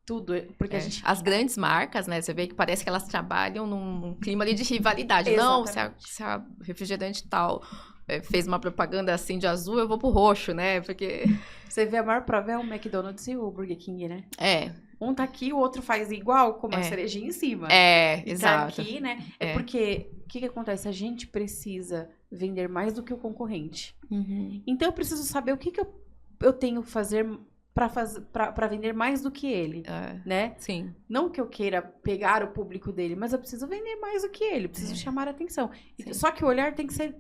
Tudo, porque as grandes marcas, né, você vê que parece que elas trabalham num clima ali de rivalidade. Exatamente. Não, se a refrigerante tal fez uma propaganda assim de azul, eu vou pro roxo, né? Porque você vê a maior prova é o McDonald's e o Burger King, né? Um tá aqui, o outro faz igual, com uma cerejinha em cima. Exato. Tá aqui, né? Porque, o que acontece? A gente precisa vender mais do que o concorrente. Uhum. Então, eu preciso saber o que eu tenho que fazer para vender mais do que ele, né? Sim. Não que eu queira pegar o público dele, mas eu preciso vender mais do que ele, eu preciso chamar a atenção. Só que o olhar tem que ser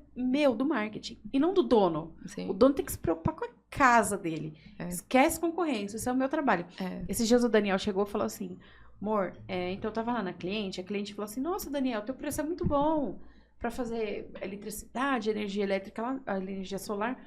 do marketing, e não do dono. Sim. O dono tem que se preocupar com a casa dele. Esquece concorrência, esse é o meu trabalho. Esses dias o Daniel chegou e falou assim, amor, então eu tava lá na cliente, a cliente falou assim, nossa, Daniel, teu preço é muito bom para fazer eletricidade, energia elétrica, energia solar.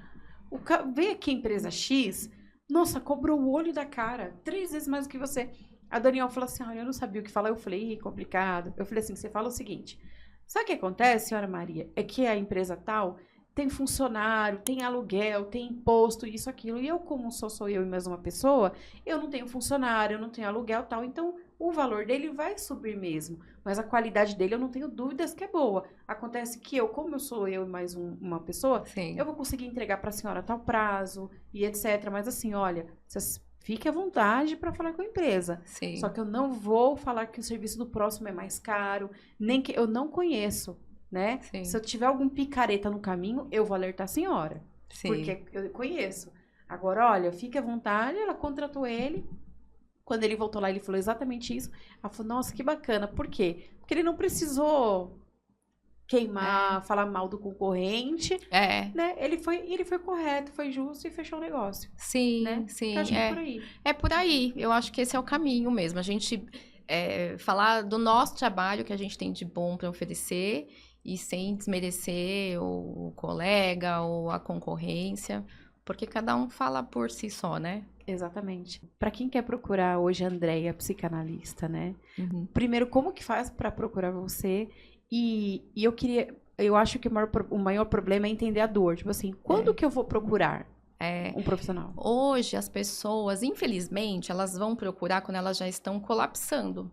Veio aqui a empresa X, nossa, cobrou o olho da cara, 3 vezes mais do que você. A Daniel falou assim, olha, eu não sabia o que falar. Eu falei, complicado. Eu falei assim, você fala o seguinte, sabe o que acontece, senhora Maria? É que a empresa tal tem funcionário, tem aluguel, tem imposto, isso, aquilo. E eu, como sou eu e mais uma pessoa, eu não tenho funcionário, eu não tenho aluguel e tal. Então, o valor dele vai subir mesmo. Mas a qualidade dele, eu não tenho dúvidas que é boa. Acontece que como eu sou eu e mais uma pessoa, eu vou conseguir entregar para a senhora tal prazo e etc. Mas assim, olha, vocês fiquem à vontade para falar com a empresa. Sim. Só que eu não vou falar que o serviço do próximo é mais caro, nem que eu não conheço, né? Sim. Se eu tiver algum picareta no caminho, eu vou alertar a senhora. Sim. Porque eu conheço. Agora, olha, fique à vontade, ela contratou ele. Quando ele voltou lá, ele falou exatamente isso. Ela falou, nossa, que bacana. Por quê? Porque ele não precisou queimar, falar mal do concorrente. Né? Ele foi correto, foi justo e fechou o negócio. Sim, né? sim. Eu acho que é por aí. É por aí. Eu acho que esse é o caminho mesmo. A gente falar do nosso trabalho que a gente tem de bom para oferecer e sem desmerecer o colega ou a concorrência. Porque cada um fala por si só, né? Exatamente. Para quem quer procurar hoje a Andréia, psicanalista, né? Uhum. Primeiro, como que faz para procurar você? E eu acho que o maior problema é entender a dor. Tipo assim, quando que eu vou procurar um profissional? Hoje, as pessoas, infelizmente, elas vão procurar quando elas já estão colapsando.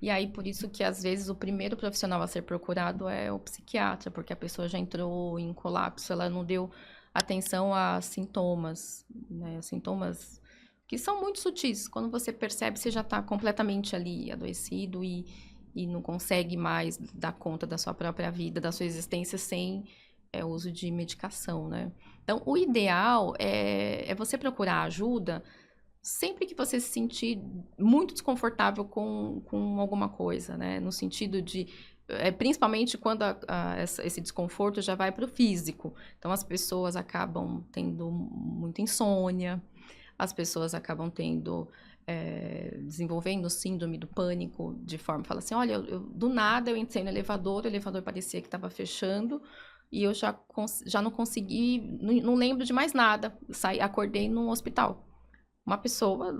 E aí, por isso que, às vezes, o primeiro profissional a ser procurado é o psiquiatra, porque a pessoa já entrou em colapso, ela não deu atenção a sintomas, né? Sintomas que são muito sutis. Quando você percebe, você já está completamente ali adoecido e não consegue mais dar conta da sua própria vida, da sua existência sem o uso de medicação, né? Então, o ideal é você procurar ajuda sempre que você se sentir muito desconfortável com alguma coisa, né? No sentido de principalmente quando esse desconforto já vai para o físico. Então, as pessoas acabam tendo muita insônia, as pessoas acabam desenvolvendo síndrome do pânico, de forma, fala assim, olha, do nada eu entrei no elevador, o elevador parecia que estava fechando, e eu já não consegui, não lembro de mais nada, acordei num hospital. Uma pessoa,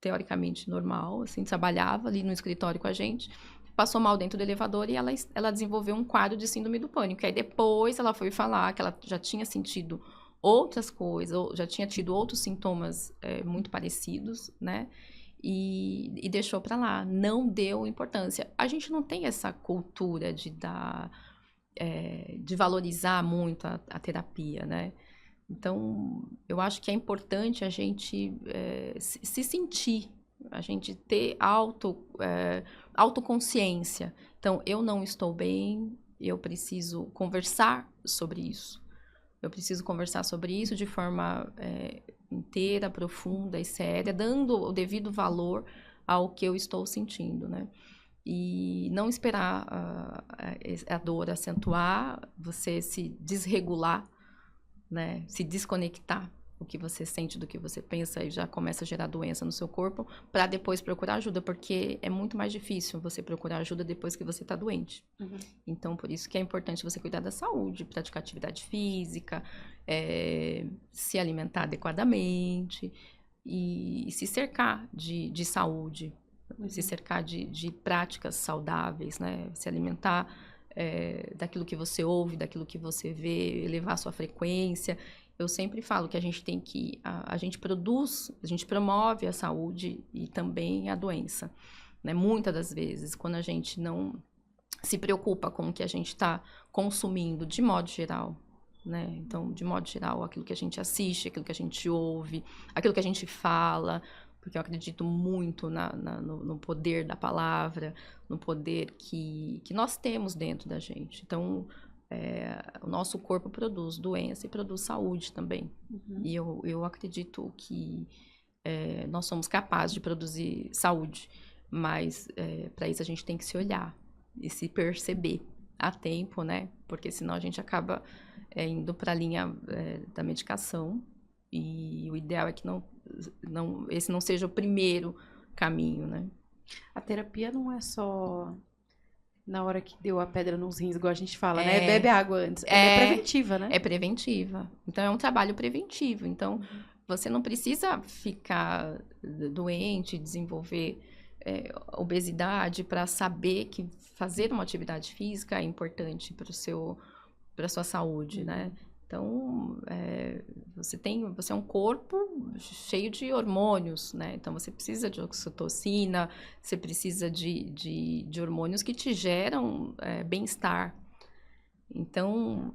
teoricamente normal, assim, trabalhava ali no escritório com a gente, passou mal dentro do elevador e ela desenvolveu um quadro de síndrome do pânico. Aí depois ela foi falar que ela já tinha sentido outras coisas, ou já tinha tido outros sintomas muito parecidos, né? E deixou para lá, não deu importância. A gente não tem essa cultura de de valorizar muito a terapia, né? Então, eu acho que é importante a gente se sentir, a gente ter autoconsciência. Então, eu não estou bem, eu preciso conversar sobre isso. Eu preciso conversar sobre isso de forma inteira, profunda e séria, dando o devido valor ao que eu estou sentindo, né? E não esperar a dor acentuar, você se desregular, né? Se desconectar o que você sente do que você pensa e já começa a gerar doença no seu corpo, para depois procurar ajuda, porque é muito mais difícil você procurar ajuda depois que você está doente. Uhum. Então, por isso que é importante você cuidar da saúde, praticar atividade física, se alimentar adequadamente e se cercar de saúde, se cercar de práticas saudáveis, né? Se alimentar daquilo que você ouve, daquilo que você vê, elevar a sua frequência. Eu sempre falo que a gente tem que... A gente produz, a gente promove a saúde e também a doença, né? Muitas das vezes, quando a gente não se preocupa com o que a gente está consumindo de modo geral, né? Então, de modo geral, aquilo que a gente assiste, aquilo que a gente ouve, aquilo que a gente fala, porque eu acredito muito no poder da palavra, no poder que nós temos dentro da gente. Então, o nosso corpo produz doença e produz saúde também. Uhum. E eu acredito que nós somos capazes de produzir saúde, mas para isso a gente tem que se olhar e se perceber a tempo, né? Porque senão a gente acaba indo para a linha da medicação. E o ideal é que esse não seja o primeiro caminho, né? A terapia não é só na hora que deu a pedra nos rins, igual a gente fala, né? Bebe água antes. Ela é preventiva, né? É preventiva. Então, é um trabalho preventivo. Então, você não precisa ficar doente, desenvolver obesidade para saber que fazer uma atividade física é importante para a sua saúde, né? Então, você é um corpo cheio de hormônios, né? Então, você precisa de oxitocina, você precisa de hormônios que te geram bem-estar. Então,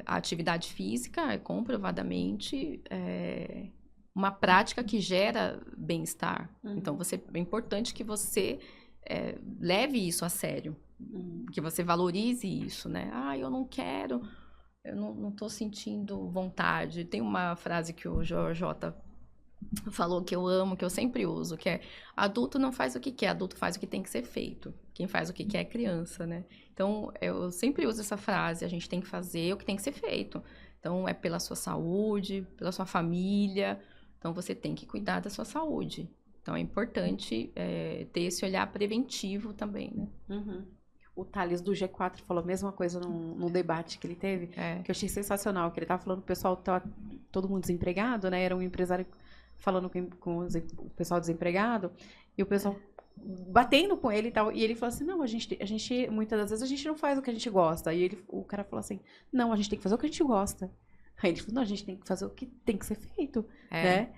a atividade física é comprovadamente uma prática que gera bem-estar. Então, é importante que você leve isso a sério, que você valorize isso, né? Ah, eu não quero... Eu não estou sentindo vontade. Tem uma frase que o J falou que eu amo, que eu sempre uso, que é: adulto não faz o que quer, adulto faz o que tem que ser feito. Quem faz o que quer é criança, né? Então, eu sempre uso essa frase: a gente tem que fazer o que tem que ser feito. Então, é pela sua saúde, pela sua família. Então, você tem que cuidar da sua saúde. Então, é importante ter esse olhar preventivo também, né? Uhum. O Thales do G4 falou a mesma coisa num debate que ele teve, que eu achei sensacional, que ele tava falando que o pessoal tá todo mundo desempregado, né? Era um empresário falando com o pessoal desempregado, e o pessoal batendo com ele e tal. E ele falou assim, não, a gente, muitas das vezes, a gente não faz o que a gente gosta. E o cara falou assim, não, a gente tem que fazer o que a gente gosta. Aí ele falou, não, a gente tem que fazer o que tem que ser feito, né?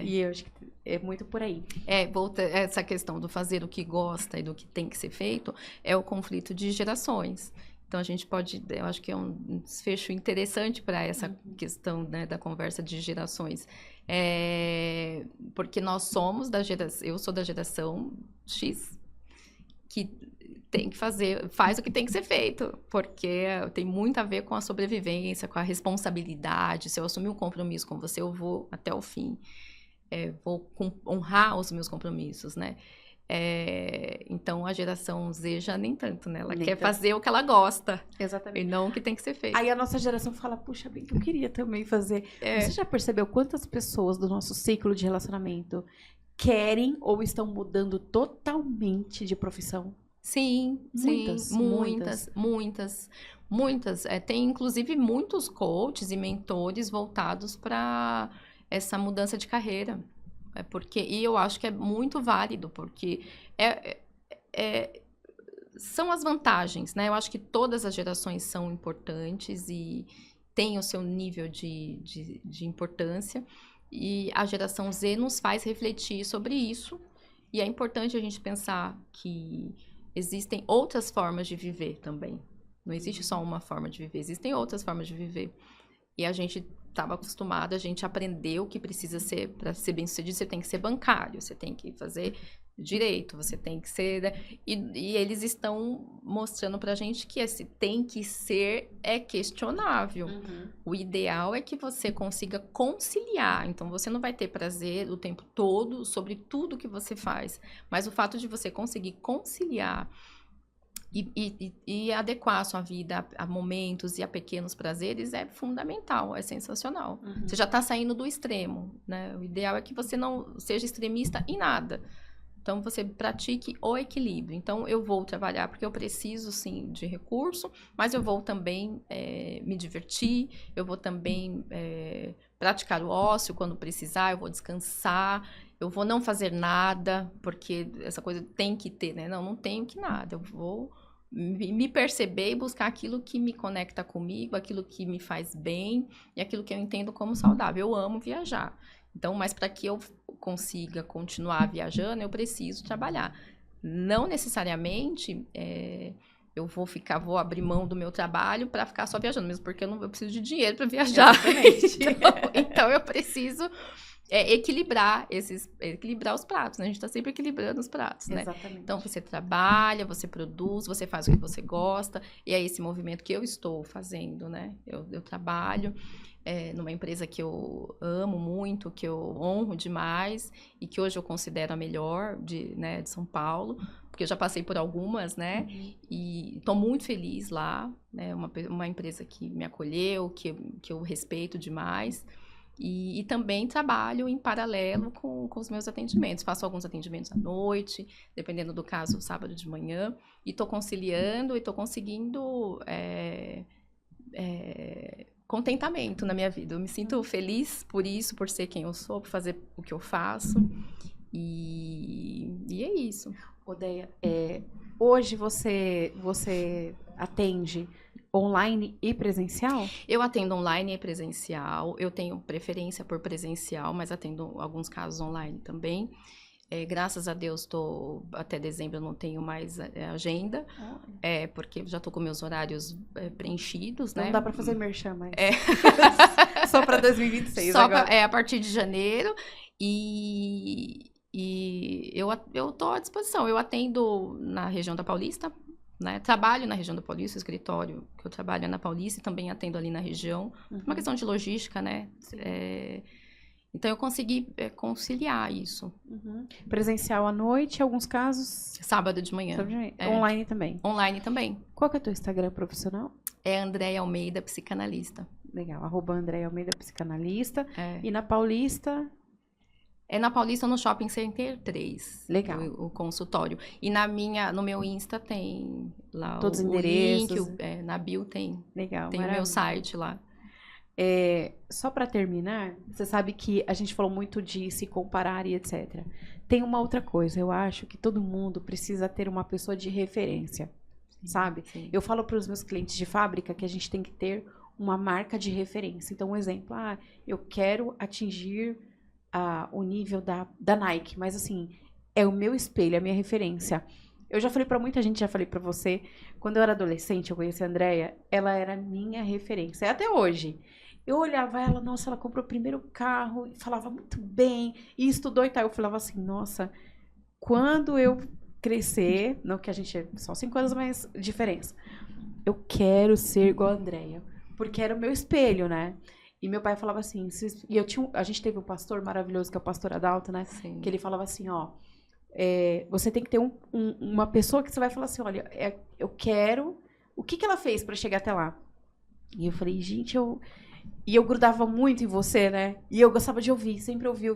E eu acho que é muito por aí. Volta essa questão do fazer o que gosta e do que tem que ser feito, é o conflito de gerações. Então, a gente pode, eu acho que é um desfecho interessante para essa questão, né, da conversa de gerações. Porque nós somos eu sou da geração X, que tem que faz o que tem que ser feito, porque tem muito a ver com a sobrevivência, com a responsabilidade. Se eu assumir um compromisso com você, eu vou até o fim. Vou honrar os meus compromissos, né? Então, a geração Z já nem tanto, né? Ela quer fazer o que ela gosta. Exatamente. E não o que tem que ser feito. Aí a nossa geração fala, puxa, bem que eu queria também fazer. Você já percebeu quantas pessoas do nosso ciclo de relacionamento querem ou estão mudando totalmente de profissão? Sim, muitas. Tem, inclusive, muitos coaches e mentores voltados para essa mudança de carreira. E eu acho que é muito válido, porque são as vantagens, né? Eu acho que todas as gerações são importantes e têm o seu nível de importância. E a geração Z nos faz refletir sobre isso. E é importante a gente pensar que existem outras formas de viver também. Não existe só uma forma de viver, existem outras formas de viver. E a gente estava acostumado, a gente aprendeu que precisa ser, para ser bem-sucedido, você tem que ser bancário, você tem que fazer direito, você tem que ser... Né? E eles estão mostrando pra gente que esse tem que ser é questionável. O ideal é que você consiga conciliar. Então, você não vai ter prazer o tempo todo sobre tudo que você faz. Mas o fato de você conseguir conciliar e adequar a sua vida a momentos e a pequenos prazeres é fundamental, é sensacional. Você já está saindo do extremo, né? O ideal é que você não seja extremista em nada. Então, você pratique o equilíbrio. Então, eu vou trabalhar porque eu preciso, sim, de recurso, mas eu vou também me divertir, eu vou também praticar o ócio quando precisar, eu vou descansar, eu vou não fazer nada, porque essa coisa tem que ter, né? Não tenho que nada, eu vou me perceber e buscar aquilo que me conecta comigo, aquilo que me faz bem e aquilo que eu entendo como saudável. Eu amo viajar. Então, mas para que eu consiga continuar viajando, eu preciso trabalhar. Não necessariamente eu vou abrir mão do meu trabalho para ficar só viajando, mesmo porque eu preciso de dinheiro para viajar. Então, eu preciso equilibrar os pratos, né? A gente está sempre equilibrando os pratos, né? Exatamente. Então, você trabalha, você produz, você faz o que você gosta, e é esse movimento que eu estou fazendo, né? Eu trabalho numa empresa que eu amo muito, que eu honro demais, e que hoje eu considero a melhor de São Paulo, porque eu já passei por algumas, né? E estou muito feliz lá, né? Uma empresa que me acolheu, que eu respeito demais. E também trabalho em paralelo com os meus atendimentos. Faço alguns atendimentos à noite, dependendo do caso, sábado de manhã. E estou conciliando e estou conseguindo contentamento na minha vida. Eu me sinto feliz por isso, por ser quem eu sou, por fazer o que eu faço. E é isso. Odeia, hoje você atende online e presencial? Eu atendo online e presencial. Eu tenho preferência por presencial, mas atendo alguns casos online também. Graças a Deus, até dezembro eu não tenho mais agenda, porque já estou com meus horários preenchidos, né? Não dá para fazer merchan, mas... Só para 2026 Só agora. A partir de janeiro. E eu estou à disposição. Eu atendo na região da Paulista, né? Trabalho na região da Paulista, o escritório que eu trabalho é na Paulista e também atendo ali na região. Uma questão de logística, né? Então, eu consegui conciliar isso. Presencial à noite, em alguns casos... Sábado de manhã. Online também? Online também. Qual que é o teu Instagram profissional? É Andréia Almeida, psicanalista. Legal, @Andréia Almeida, psicanalista. E na Paulista... É na Paulista, no Shopping Center 3. Legal. O consultório. E no meu Insta tem lá todos os endereços. link, na bio tem. Legal, tem o meu site lá. Só para terminar, você sabe que a gente falou muito de se comparar e etc. Tem uma outra coisa, eu acho que todo mundo precisa ter uma pessoa de referência, sabe? Sim. Eu falo para os meus clientes de fábrica que a gente tem que ter uma marca de referência. Então, um exemplo, eu quero atingir o nível da Nike, mas assim, é o meu espelho, é a minha referência. Eu já falei pra muita gente, já falei pra você, quando eu era adolescente, eu conheci a Andrea, ela era minha referência, até hoje. Eu olhava ela, nossa, ela comprou o primeiro carro, e falava muito bem, e estudou e tal. Eu falava assim, nossa, quando eu crescer, não que a gente é só 5 anos mais diferença, eu quero ser igual a Andrea, porque era o meu espelho, né? E meu pai falava assim, e a gente teve um pastor maravilhoso, que é o pastor Adalto, né? Sim. Que ele falava assim, ó, você tem que ter uma pessoa que você vai falar assim, olha, eu quero, o que ela fez para chegar até lá? E eu falei, gente, eu grudava muito em você, né? E eu gostava de ouvir, sempre ouvia.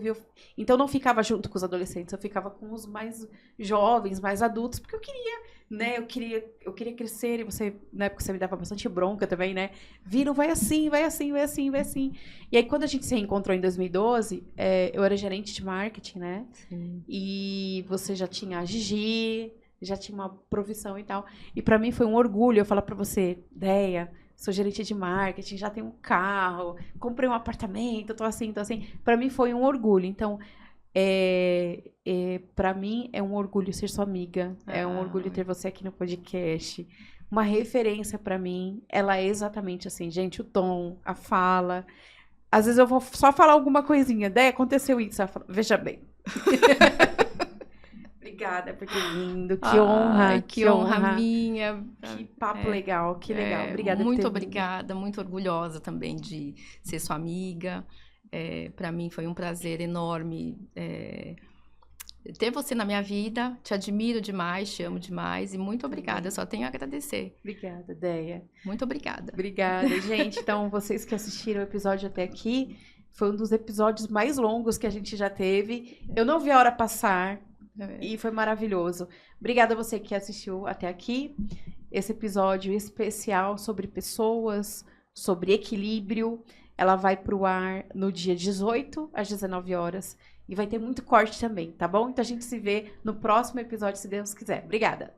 Então, eu não ficava junto com os adolescentes, eu ficava com os mais jovens, mais adultos, porque eu queria, né? Eu queria crescer, e você, na época, você me dava bastante bronca também, né? Viram, vai assim, vai assim, vai assim, vai assim. E aí, quando a gente se reencontrou em 2012, eu era gerente de marketing, né? Sim. E você já tinha a Gigi, já tinha uma profissão e tal. E pra mim foi um orgulho eu falar pra você, Deia, sou gerente de marketing, já tenho um carro, comprei um apartamento, tô assim, tô assim. Pra mim foi um orgulho. Então, pra mim é um orgulho ser sua amiga. É um orgulho ter você aqui no podcast. Uma referência pra mim, ela é exatamente assim, gente, o tom, a fala. Às vezes eu vou só falar alguma coisinha, Deia, aconteceu isso. Ela fala, veja bem. Obrigada por ter vindo. Que honra. Que honra minha. Que papo legal, que legal. Obrigada por ter Muito vindo. obrigada, muito orgulhosa também de ser sua amiga. Para mim foi um prazer enorme ter você na minha vida. Te admiro demais, te amo demais e muito obrigada. Eu só tenho a agradecer. Obrigada, Deia. Muito obrigada. Obrigada, gente. Então, vocês que assistiram o episódio até aqui, foi um dos episódios mais longos que a gente já teve. Eu não vi a hora passar. E foi maravilhoso. Obrigada a você que assistiu até aqui. Esse episódio especial sobre pessoas, sobre equilíbrio. Ela vai pro ar no dia 18, às 19 horas. E vai ter muito corte também, tá bom? Então a gente se vê no próximo episódio, se Deus quiser. Obrigada.